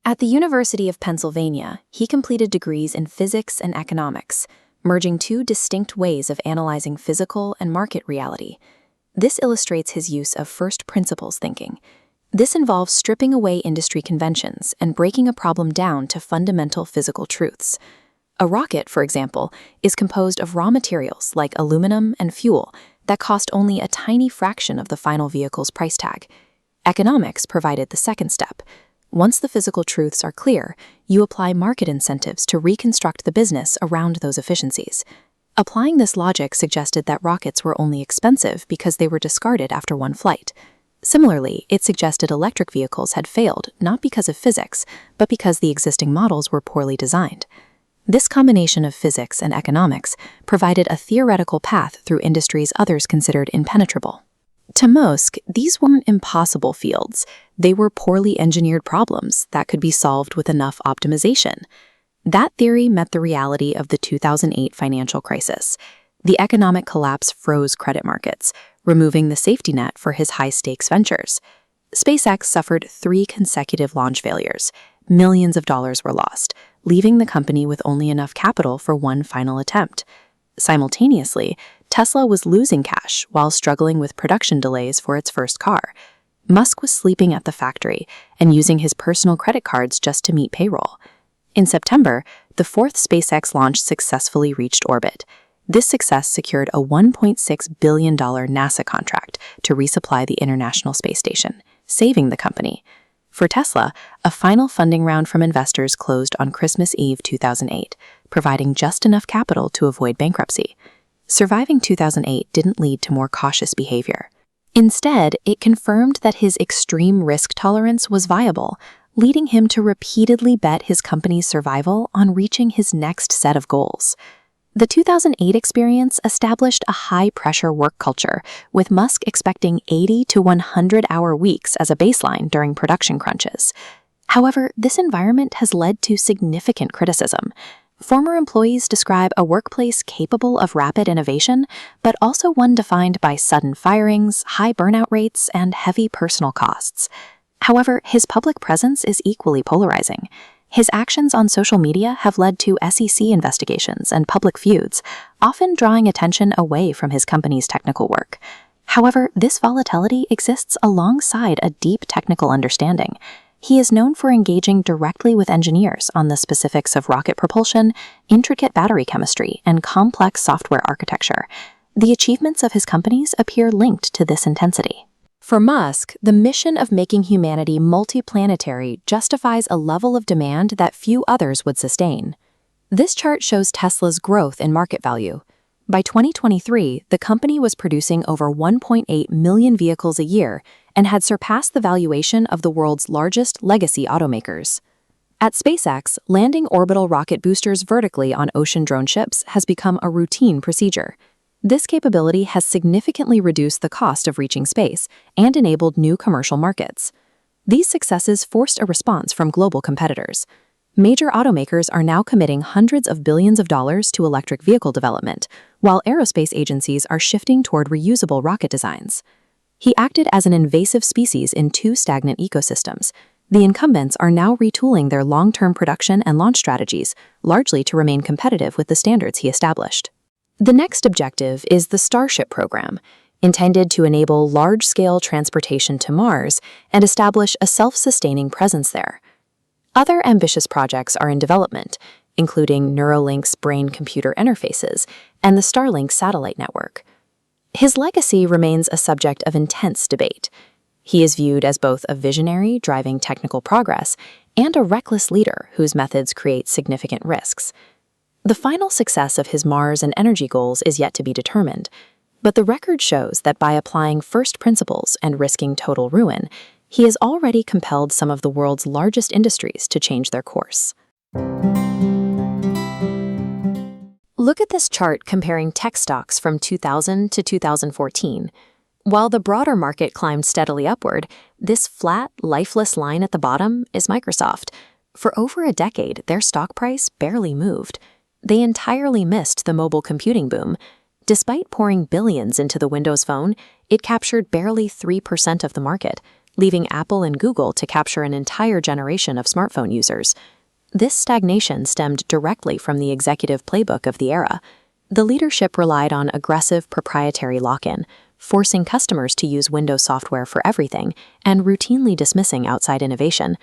[SPEAKER 1] At the University of Pennsylvania, he completed degrees in physics and economics, merging two distinct ways of analyzing physical and market reality. This illustrates his use of first principles thinking. This involves stripping away industry conventions and breaking a problem down to fundamental physical truths. A rocket, for example, is composed of raw materials like aluminum and fuel that cost only a tiny fraction of the final vehicle's price tag. Economics provided the second step. Once the physical truths are clear, you apply market incentives to reconstruct the business around those efficiencies. Applying this logic suggested that rockets were only expensive because they were discarded after one flight. Similarly, it suggested electric vehicles had failed not because of physics, but because the existing models were poorly designed. This combination of physics and economics provided a theoretical path through industries others considered impenetrable. To most, these weren't impossible fields. They were poorly engineered problems that could be solved with enough optimization. That theory met the reality of the 2008 financial crisis. The economic collapse froze credit markets, removing the safety net for his high-stakes ventures. SpaceX suffered 3 consecutive launch failures. Millions of dollars were lost, leaving the company with only enough capital for one final attempt. Simultaneously, Tesla was losing cash while struggling with production delays for its first car. Musk was sleeping at the factory and using his personal credit cards just to meet payroll. In September, the 4th SpaceX launch successfully reached orbit. This success secured a $1.6 billion NASA contract to resupply the International Space Station, saving the company. For Tesla, a final funding round from investors closed on Christmas Eve 2008, providing just enough capital to avoid bankruptcy. Surviving 2008 didn't lead to more cautious behavior. Instead, it confirmed that his extreme risk tolerance was viable, leading him to repeatedly bet his company's survival on reaching his next set of goals. The 2008 experience established a high-pressure work culture, with Musk expecting 80 to 100-hour weeks as a baseline during production crunches. However, this environment has led to significant criticism. Former employees describe a workplace capable of rapid innovation, but also one defined by sudden firings, high burnout rates, and heavy personal costs. However, his public presence is equally polarizing. His actions on social media have led to SEC investigations and public feuds, often drawing attention away from his company's technical work. However, this volatility exists alongside a deep technical understanding. He is known for engaging directly with engineers on the specifics of rocket propulsion, intricate battery chemistry, and complex software architecture. The achievements of his companies appear linked to this intensity. For Musk, the mission of making humanity multiplanetary justifies a level of demand that few others would sustain. This chart shows Tesla's growth in market value. By 2023, the company was producing over 1.8 million vehicles a year and had surpassed the valuation of the world's largest legacy automakers. At SpaceX, landing orbital rocket boosters vertically on ocean drone ships has become a routine procedure. This capability has significantly reduced the cost of reaching space and enabled new commercial markets. These successes forced a response from global competitors. Major automakers are now committing hundreds of billions of dollars to electric vehicle development, while aerospace agencies are shifting toward reusable rocket designs. He acted as an invasive species in 2 stagnant ecosystems. The incumbents are now retooling their long-term production and launch strategies, largely to remain competitive with the standards he established. The next objective is the Starship program, intended to enable large-scale transportation to Mars and establish a self-sustaining presence there. Other ambitious projects are in development, including Neuralink's brain-computer interfaces and the Starlink satellite network. His legacy remains a subject of intense debate. He is viewed as both a visionary driving technical progress and a reckless leader whose methods create significant risks. The final success of his Mars and energy goals is yet to be determined, but the record shows that by applying first principles and risking total ruin, he has already compelled some of the world's largest industries to change their course. Look at this chart comparing tech stocks from 2000 to 2014. While the broader market climbed steadily upward, this flat, lifeless line at the bottom is Microsoft. For over a decade, their stock price barely moved. They entirely missed the mobile computing boom. Despite pouring billions into the Windows Phone, it captured barely 3% of the market, leaving Apple and Google to capture an entire generation of smartphone users. This stagnation stemmed directly from the executive playbook of the era. The leadership relied on aggressive proprietary lock-in, forcing customers to use Windows software for everything and routinely dismissing outside innovation.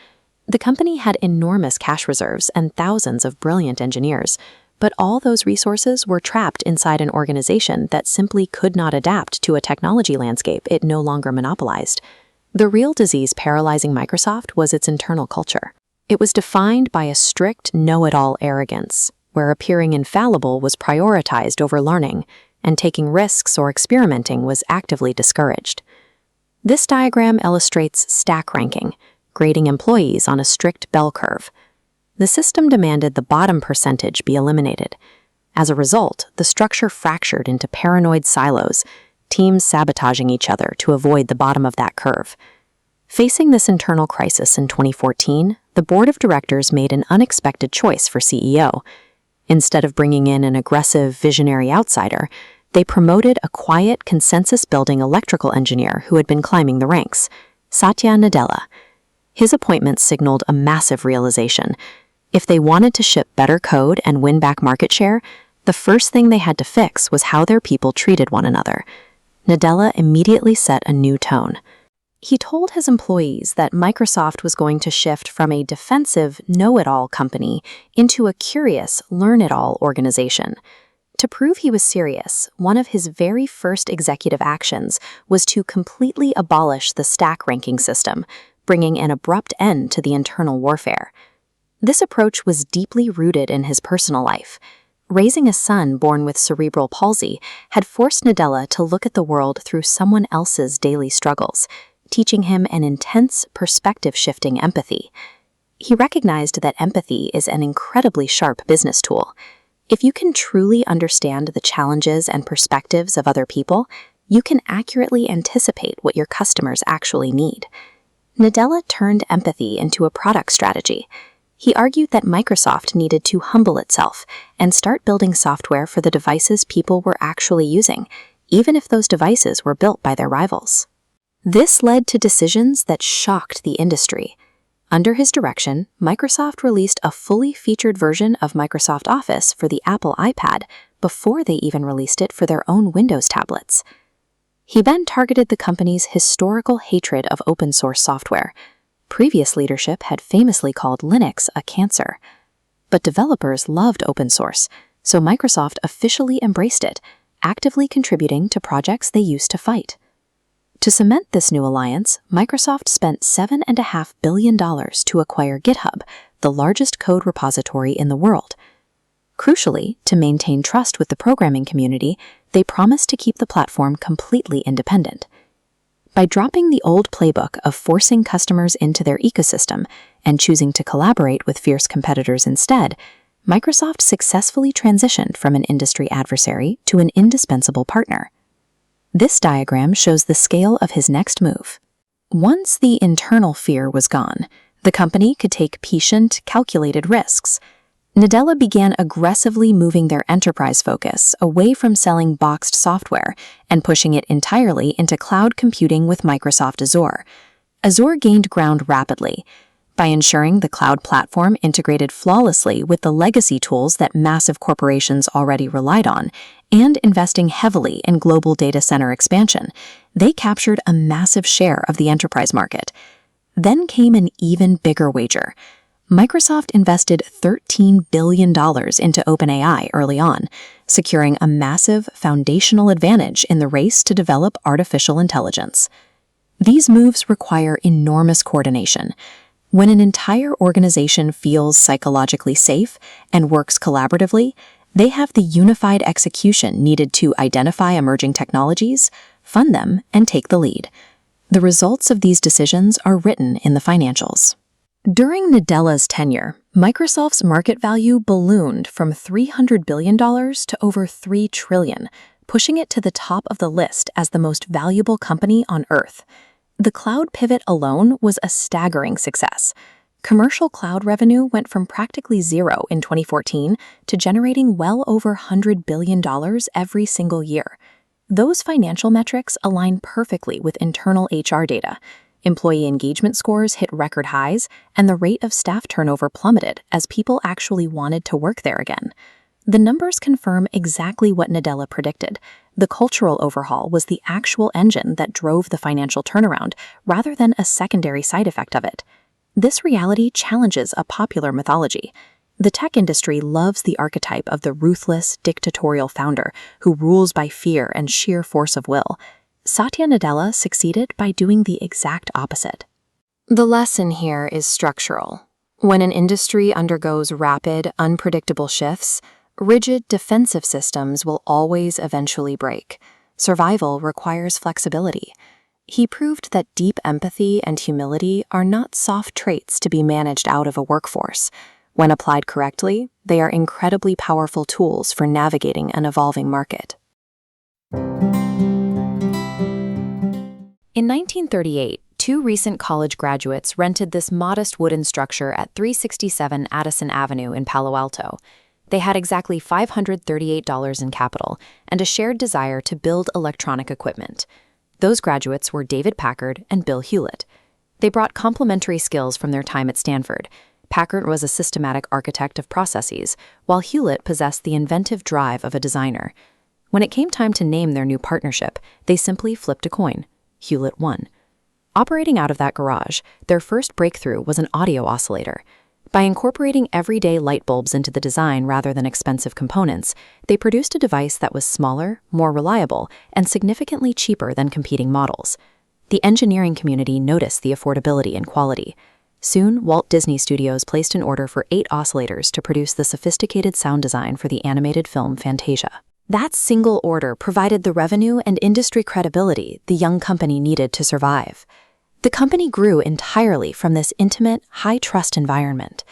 [SPEAKER 1] The company had enormous cash reserves and thousands of brilliant engineers, but all those resources were trapped inside an organization that simply could not adapt to a technology landscape it no longer monopolized. The real disease paralyzing Microsoft was its internal culture. It was defined by a strict know-it-all arrogance, where appearing infallible was prioritized over learning, and taking risks or experimenting was actively discouraged. This diagram illustrates stack ranking, grading employees on a strict bell curve. The system demanded the bottom percentage be eliminated. As a result, the structure fractured into paranoid silos, teams sabotaging each other to avoid the bottom of that curve. Facing this internal crisis in 2014, the board of directors made an unexpected choice for CEO. Instead of bringing in an aggressive, visionary outsider, they promoted a quiet, consensus-building electrical engineer who had been climbing the ranks, Satya Nadella. His appointment signaled a massive realization. If they wanted to ship better code and win back market share, the first thing they had to fix was how their people treated one another. Nadella immediately set a new tone. He told his employees that Microsoft was going to shift from a defensive, know-it-all company into a curious, learn-it-all organization. To prove he was serious, one of his very first executive actions was to completely abolish the stack ranking system, bringing an abrupt end to the internal warfare. This approach was deeply rooted in his personal life. Raising a son born with cerebral palsy had forced Nadella to look at the world through someone else's daily struggles, teaching him an intense, perspective-shifting empathy. He recognized that empathy is an incredibly sharp business tool. If you can truly understand the challenges and perspectives of other people, you can accurately anticipate what your customers actually need. Nadella turned empathy into a product strategy. He argued that Microsoft needed to humble itself and start building software for the devices people were actually using, even if those devices were built by their rivals. This led to decisions that shocked the industry. Under his direction, Microsoft released a fully featured version of Microsoft Office for the Apple iPad before they even released it for their own Windows tablets. He then targeted the company's historical hatred of open-source software. Previous leadership had famously called Linux a cancer. But developers loved open source, so Microsoft officially embraced it, actively contributing to projects they used to fight. To cement this new alliance, Microsoft spent $7.5 billion to acquire GitHub, the largest code repository in the world. Crucially, to maintain trust with the programming community, they promised to keep the platform completely independent. By dropping the old playbook of forcing customers into their ecosystem and choosing to collaborate with fierce competitors instead, Microsoft successfully transitioned from an industry adversary to an indispensable partner. This diagram shows the scale of his next move. Once the internal fear was gone, the company could take patient, calculated risks. Nadella began aggressively moving their enterprise focus away from selling boxed software and pushing it entirely into cloud computing with Microsoft Azure. Azure gained ground rapidly by ensuring the cloud platform integrated flawlessly with the legacy tools that massive corporations already relied on, and investing heavily in global data center expansion. They captured a massive share of the enterprise market. Then came an even bigger wager. Microsoft invested $13 billion into OpenAI early on, securing a massive foundational advantage in the race to develop artificial intelligence. These moves require enormous coordination. When an entire organization feels psychologically safe and works collaboratively, they have the unified execution needed to identify emerging technologies, fund them, and take the lead. The results of these decisions are written in the financials. During Nadella's tenure, Microsoft's market value ballooned from $300 billion to over $3 trillion, pushing it to the top of the list as the most valuable company on Earth. The cloud pivot alone was a staggering success. Commercial cloud revenue went from practically zero in 2014 to generating well over $100 billion every single year. Those financial metrics align perfectly with internal HR data. Employee engagement scores hit record highs, and the rate of staff turnover plummeted as people actually wanted to work there again. The numbers confirm exactly what Nadella predicted. The cultural overhaul was the actual engine that drove the financial turnaround, rather than a secondary side effect of it. This reality challenges a popular mythology. The tech industry loves the archetype of the ruthless, dictatorial founder who rules by fear and sheer force of will. Satya Nadella succeeded by doing the exact opposite. The lesson here is structural. When an industry undergoes rapid, unpredictable shifts, rigid defensive systems will always eventually break. Survival requires flexibility. He proved that deep empathy and humility are not soft traits to be managed out of a workforce. When applied correctly, they are incredibly powerful tools for navigating an evolving market. In 1938, two recent college graduates rented this modest wooden structure at 367 Addison Avenue in Palo Alto. They had exactly $538 in capital and a shared desire to build electronic equipment. Those graduates were David Packard and Bill Hewlett. They brought complementary skills from their time at Stanford. Packard was a systematic architect of processes, while Hewlett possessed the inventive drive of a designer. When it came time to name their new partnership, they simply flipped a coin. Hewlett won. Operating out of that garage, their first breakthrough was an audio oscillator. By incorporating everyday light bulbs into the design rather than expensive components, they produced a device that was smaller, more reliable, and significantly cheaper than competing models. The engineering community noticed the affordability and quality. Soon, Walt Disney Studios placed an order for 8 oscillators to produce the sophisticated sound design for the animated film Fantasia. That single order provided the revenue and industry credibility the young company needed to survive. The company grew entirely from this intimate, high-trust environment.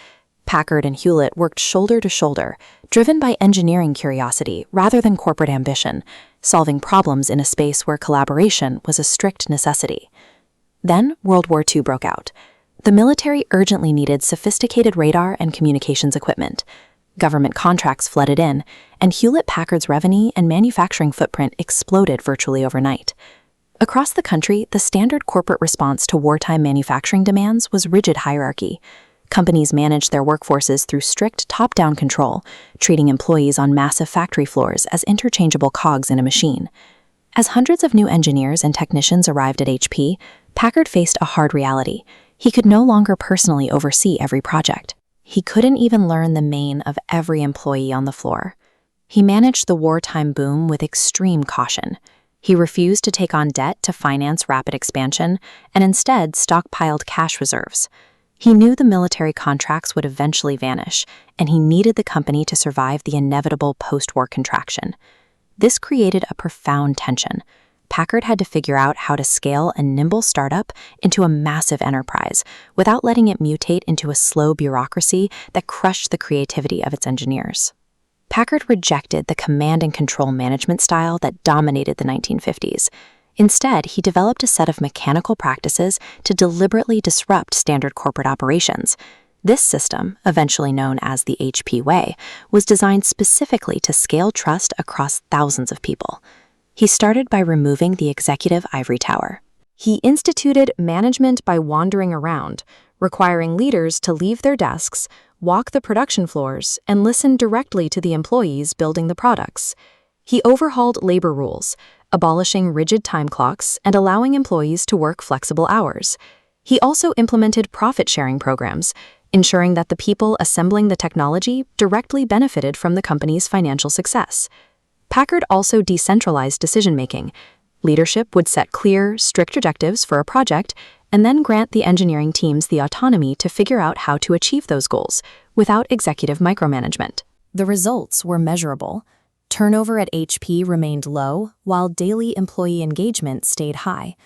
[SPEAKER 1] Packard and Hewlett worked shoulder to shoulder, driven by engineering curiosity rather than corporate ambition, solving problems in a space where collaboration was a strict necessity. Then World War II broke out. The military urgently needed sophisticated radar and communications equipment. Government contracts flooded in, and Hewlett-Packard's revenue and manufacturing footprint exploded virtually overnight. Across the country, the standard corporate response to wartime manufacturing demands was rigid hierarchy. Companies managed their workforces through strict top-down control, treating employees on massive factory floors as interchangeable cogs in a machine. As hundreds of new engineers and technicians arrived at HP, Packard faced a hard reality. He could no longer personally oversee every project. He couldn't even learn the name of every employee on the floor. He managed the wartime boom with extreme caution. He refused to take on debt to finance rapid expansion and instead stockpiled cash reserves. He knew the military contracts would eventually vanish, and he needed the company to survive the inevitable post-war contraction. This created a profound tension. Packard had to figure out how to scale a nimble startup into a massive enterprise without letting it mutate into a slow bureaucracy that crushed the creativity of its engineers. Packard rejected the command and control management style that dominated the 1950s. Instead, he developed a set of mechanical practices to deliberately disrupt standard corporate operations. This system, eventually known as the HP Way, was designed specifically to scale trust across thousands of people. He started by removing the executive ivory tower. He instituted management by wandering around, requiring leaders to leave their desks, walk the production floors, and listen directly to the employees building the products. He overhauled labor rules, abolishing rigid time clocks and allowing employees to work flexible hours. He also implemented profit-sharing programs, ensuring that the people assembling the technology directly benefited from the company's financial success. Packard also decentralized decision-making. Leadership would set clear, strict objectives for a project and then grant the engineering teams the autonomy to figure out how to achieve those goals without executive micromanagement. The results were measurable. Turnover at HP remained low, while daily employee engagement stayed high.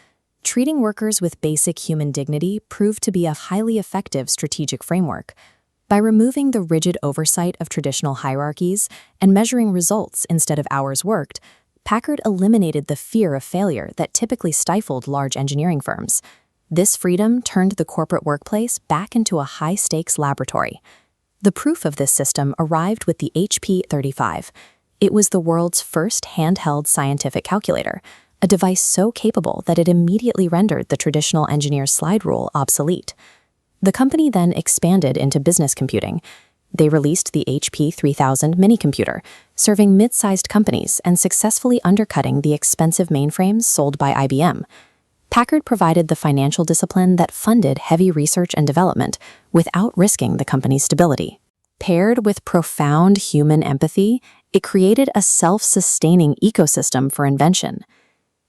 [SPEAKER 1] Treating workers with basic human dignity proved to be a highly effective strategic framework. By removing the rigid oversight of traditional hierarchies and measuring results instead of hours worked, Packard eliminated the fear of failure that typically stifled large engineering firms. This freedom turned the corporate workplace back into a high-stakes laboratory. The proof of this system arrived with the HP 35. It was the world's first handheld scientific calculator, a device so capable that it immediately rendered the traditional engineer's slide rule obsolete. The company then expanded into business computing. They released the HP 3000 minicomputer, serving mid-sized companies and successfully undercutting the expensive mainframes sold by IBM. Packard provided the financial discipline that funded heavy research and development without risking the company's stability. Paired with profound human empathy, it created a self-sustaining ecosystem for invention.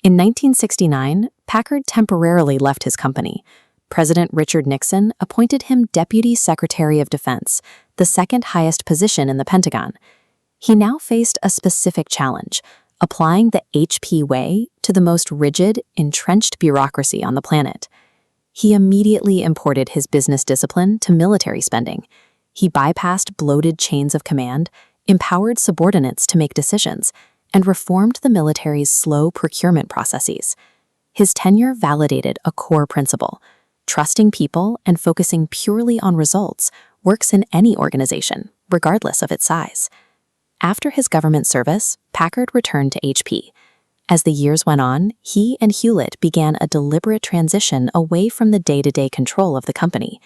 [SPEAKER 1] In 1969, Packard temporarily left his company. President Richard Nixon appointed him Deputy Secretary of Defense, the second highest position in the Pentagon. He now faced a specific challenge: applying the HP way to the most rigid, entrenched bureaucracy on the planet. He immediately imported his business discipline to military spending. He bypassed bloated chains of command, empowered subordinates to make decisions, and reformed the military's slow procurement processes. His tenure validated a core principle: trusting people and focusing purely on results works in any organization, regardless of its size. After his government service, Packard returned to HP. As the years went on, he and Hewlett began a deliberate transition away from the day-to-day control of the company.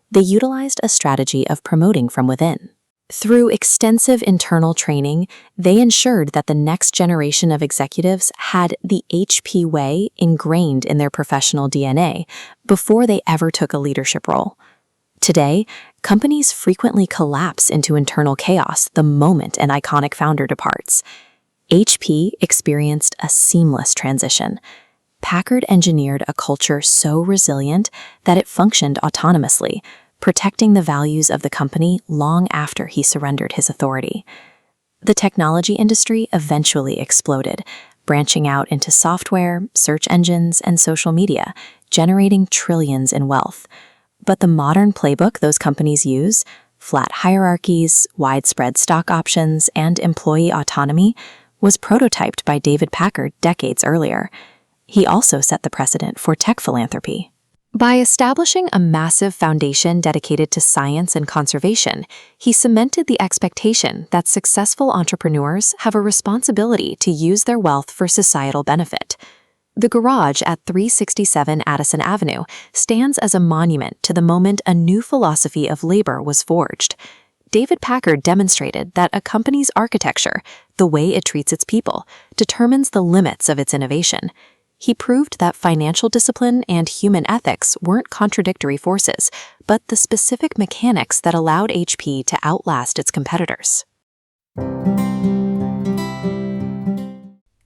[SPEAKER 1] They utilized a strategy of promoting from within. Through extensive internal training, they ensured that the next generation of executives had the HP way ingrained in their professional DNA before they ever took a leadership role. Today, companies frequently collapse into internal chaos the moment an iconic founder departs. HP experienced a seamless transition. Packard engineered a culture so resilient that it functioned autonomously, protecting the values of the company long after he surrendered his authority. The technology industry eventually exploded, branching out into software, search engines, and social media, generating trillions in wealth. But the modern playbook those companies use, flat hierarchies, widespread stock options, and employee autonomy, was prototyped by David Packard decades earlier. He also set the precedent for tech philanthropy. By establishing a massive foundation dedicated to science and conservation, he cemented the expectation that successful entrepreneurs have a responsibility to use their wealth for societal benefit. The garage at 367 Addison Avenue stands as a monument to the moment a new philosophy of labor was forged. David Packard demonstrated that a company's architecture, the way it treats its people, determines the limits of its innovation. He proved that financial discipline and human ethics weren't contradictory forces, but the specific mechanics that allowed HP to outlast its competitors.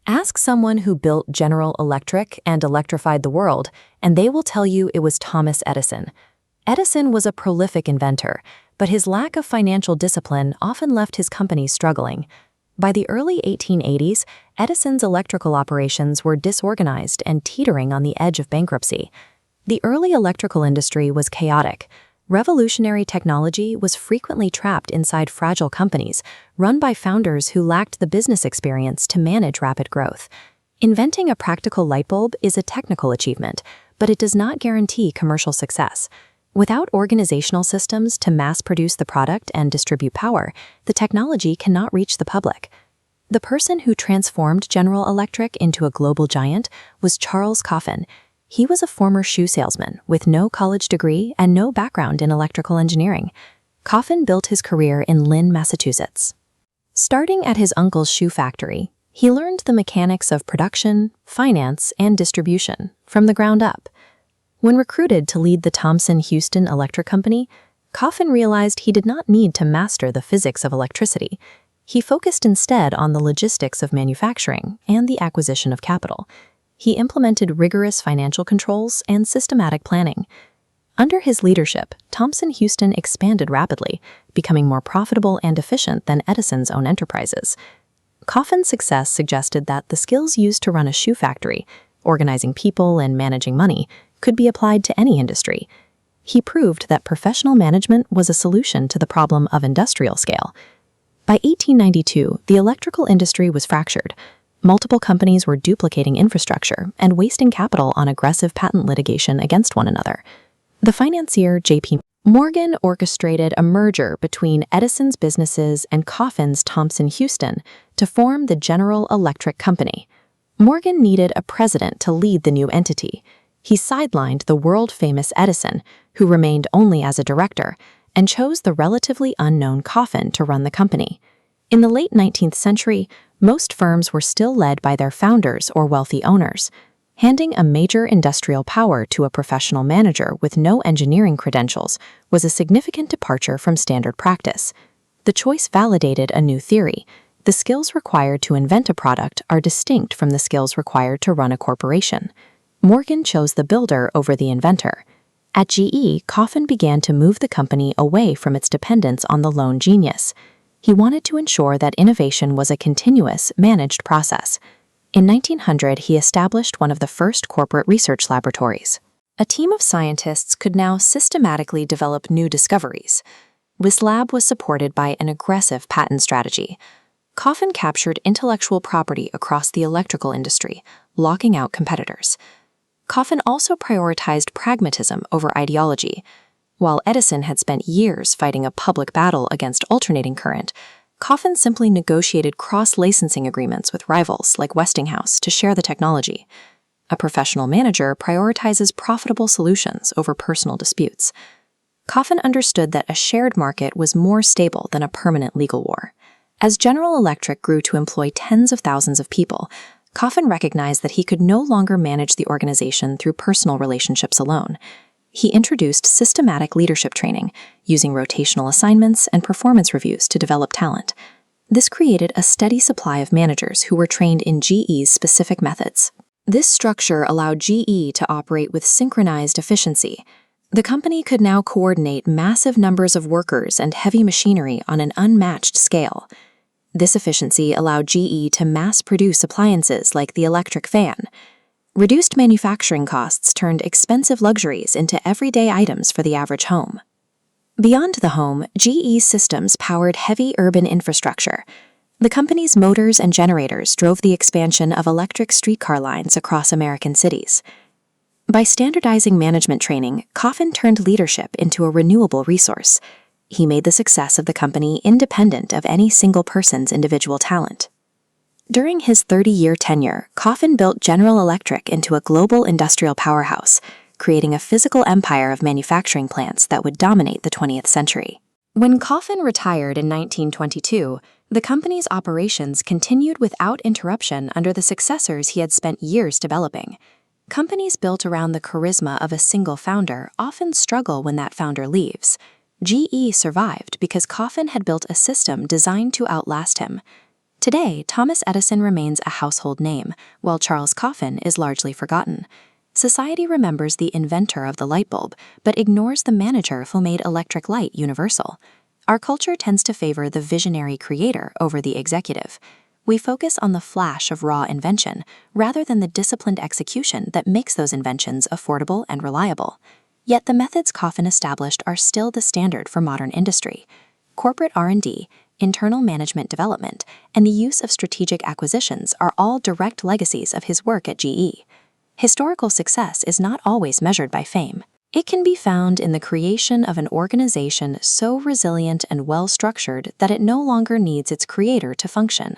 [SPEAKER 1] Ask someone who built General Electric and electrified the world, and they will tell you it was Thomas Edison. Edison was a prolific inventor, but his lack of financial discipline often left his company struggling. By the early 1880s, Edison's electrical operations were disorganized and teetering on the edge of bankruptcy. The early electrical industry was chaotic. Revolutionary technology was frequently trapped inside fragile companies, run by founders who lacked the business experience to manage rapid growth. Inventing a practical light bulb is a technical achievement, but it does not guarantee commercial success. Without organizational systems to mass-produce the product and distribute power, the technology cannot reach the public. The person who transformed General Electric into a global giant was Charles Coffin. He was a former shoe salesman with no college degree and no background in electrical engineering. Coffin built his career in Lynn, Massachusetts. Starting at his uncle's shoe factory, he learned the mechanics of production, finance, and distribution from the ground up. When recruited to lead the Thomson-Houston Electric Company, Coffin realized he did not need to master the physics of electricity. He focused instead on the logistics of manufacturing and the acquisition of capital. He implemented rigorous financial controls and systematic planning. Under his leadership, Thomson-Houston expanded rapidly, becoming more profitable and efficient than Edison's own enterprises. Coffin's success suggested that the skills used to run a shoe factory, organizing people and managing money, could be applied to any industry. He proved that professional management was a solution to the problem of industrial scale. By 1892, the electrical industry was fractured. Multiple companies were duplicating infrastructure and wasting capital on aggressive patent litigation against one another. The financier J.P. Morgan orchestrated a merger between Edison's businesses and Coffin's Thomson-Houston to form the General Electric Company. Morgan needed a president to lead the new entity. He sidelined the world-famous Edison, who remained only as a director, and chose the relatively unknown Coffin to run the company. In the late 19th century, most firms were still led by their founders or wealthy owners. Handing a major industrial power to a professional manager with no engineering credentials was a significant departure from standard practice. The choice validated a new theory: The skills required to invent a product are distinct from the skills required to run a corporation. Morgan chose the builder over the inventor. At GE, Coffin began to move the company away from its dependence on the lone genius. He wanted to ensure that innovation was a continuous, managed process. In 1900, he established one of the first corporate research laboratories. A team of scientists could now systematically develop new discoveries. This lab was supported by an aggressive patent strategy. Coffin captured intellectual property across the electrical industry, locking out competitors. Coffin also prioritized pragmatism over ideology. While Edison had spent years fighting a public battle against alternating current, Coffin simply negotiated cross-licensing agreements with rivals like Westinghouse to share the technology. A professional manager prioritizes profitable solutions over personal disputes. Coffin understood that a shared market was more stable than a permanent legal war. As General Electric grew to employ tens of thousands of people, Coffin recognized that he could no longer manage the organization through personal relationships alone. He introduced systematic leadership training, using rotational assignments and performance reviews to develop talent. This created a steady supply of managers who were trained in GE's specific methods. This structure allowed GE to operate with synchronized efficiency. The company could now coordinate massive numbers of workers and heavy machinery on an unmatched scale. This efficiency allowed GE to mass-produce appliances like the electric fan. Reduced manufacturing costs turned expensive luxuries into everyday items for the average home. Beyond the home, GE's systems powered heavy urban infrastructure. The company's motors and generators drove the expansion of electric streetcar lines across American cities. By standardizing management training, Coffin turned leadership into a renewable resource. He made the success of the company independent of any single person's individual talent. During his 30-year tenure, Coffin built General Electric into a global industrial powerhouse, creating a physical empire of manufacturing plants that would dominate the 20th century. When Coffin retired in 1922, the company's operations continued without interruption under the successors he had spent years developing. Companies built around the charisma of a single founder often struggle when that founder leaves. GE survived because Coffin had built a system designed to outlast him. Today, Thomas Edison remains a household name, while Charles Coffin is largely forgotten. Society remembers the inventor of the light bulb, but ignores the manager who made electric light universal. Our culture tends to favor the visionary creator over the executive. We focus on the flash of raw invention, rather than the disciplined execution that makes those inventions affordable and reliable. Yet the methods Coffin established are still the standard for modern industry. Corporate R&D, internal management development, and the use of strategic acquisitions are all direct legacies of his work at GE. Historical success is not always measured by fame. It can be found in the creation of an organization so resilient and well-structured that it no longer needs its creator to function.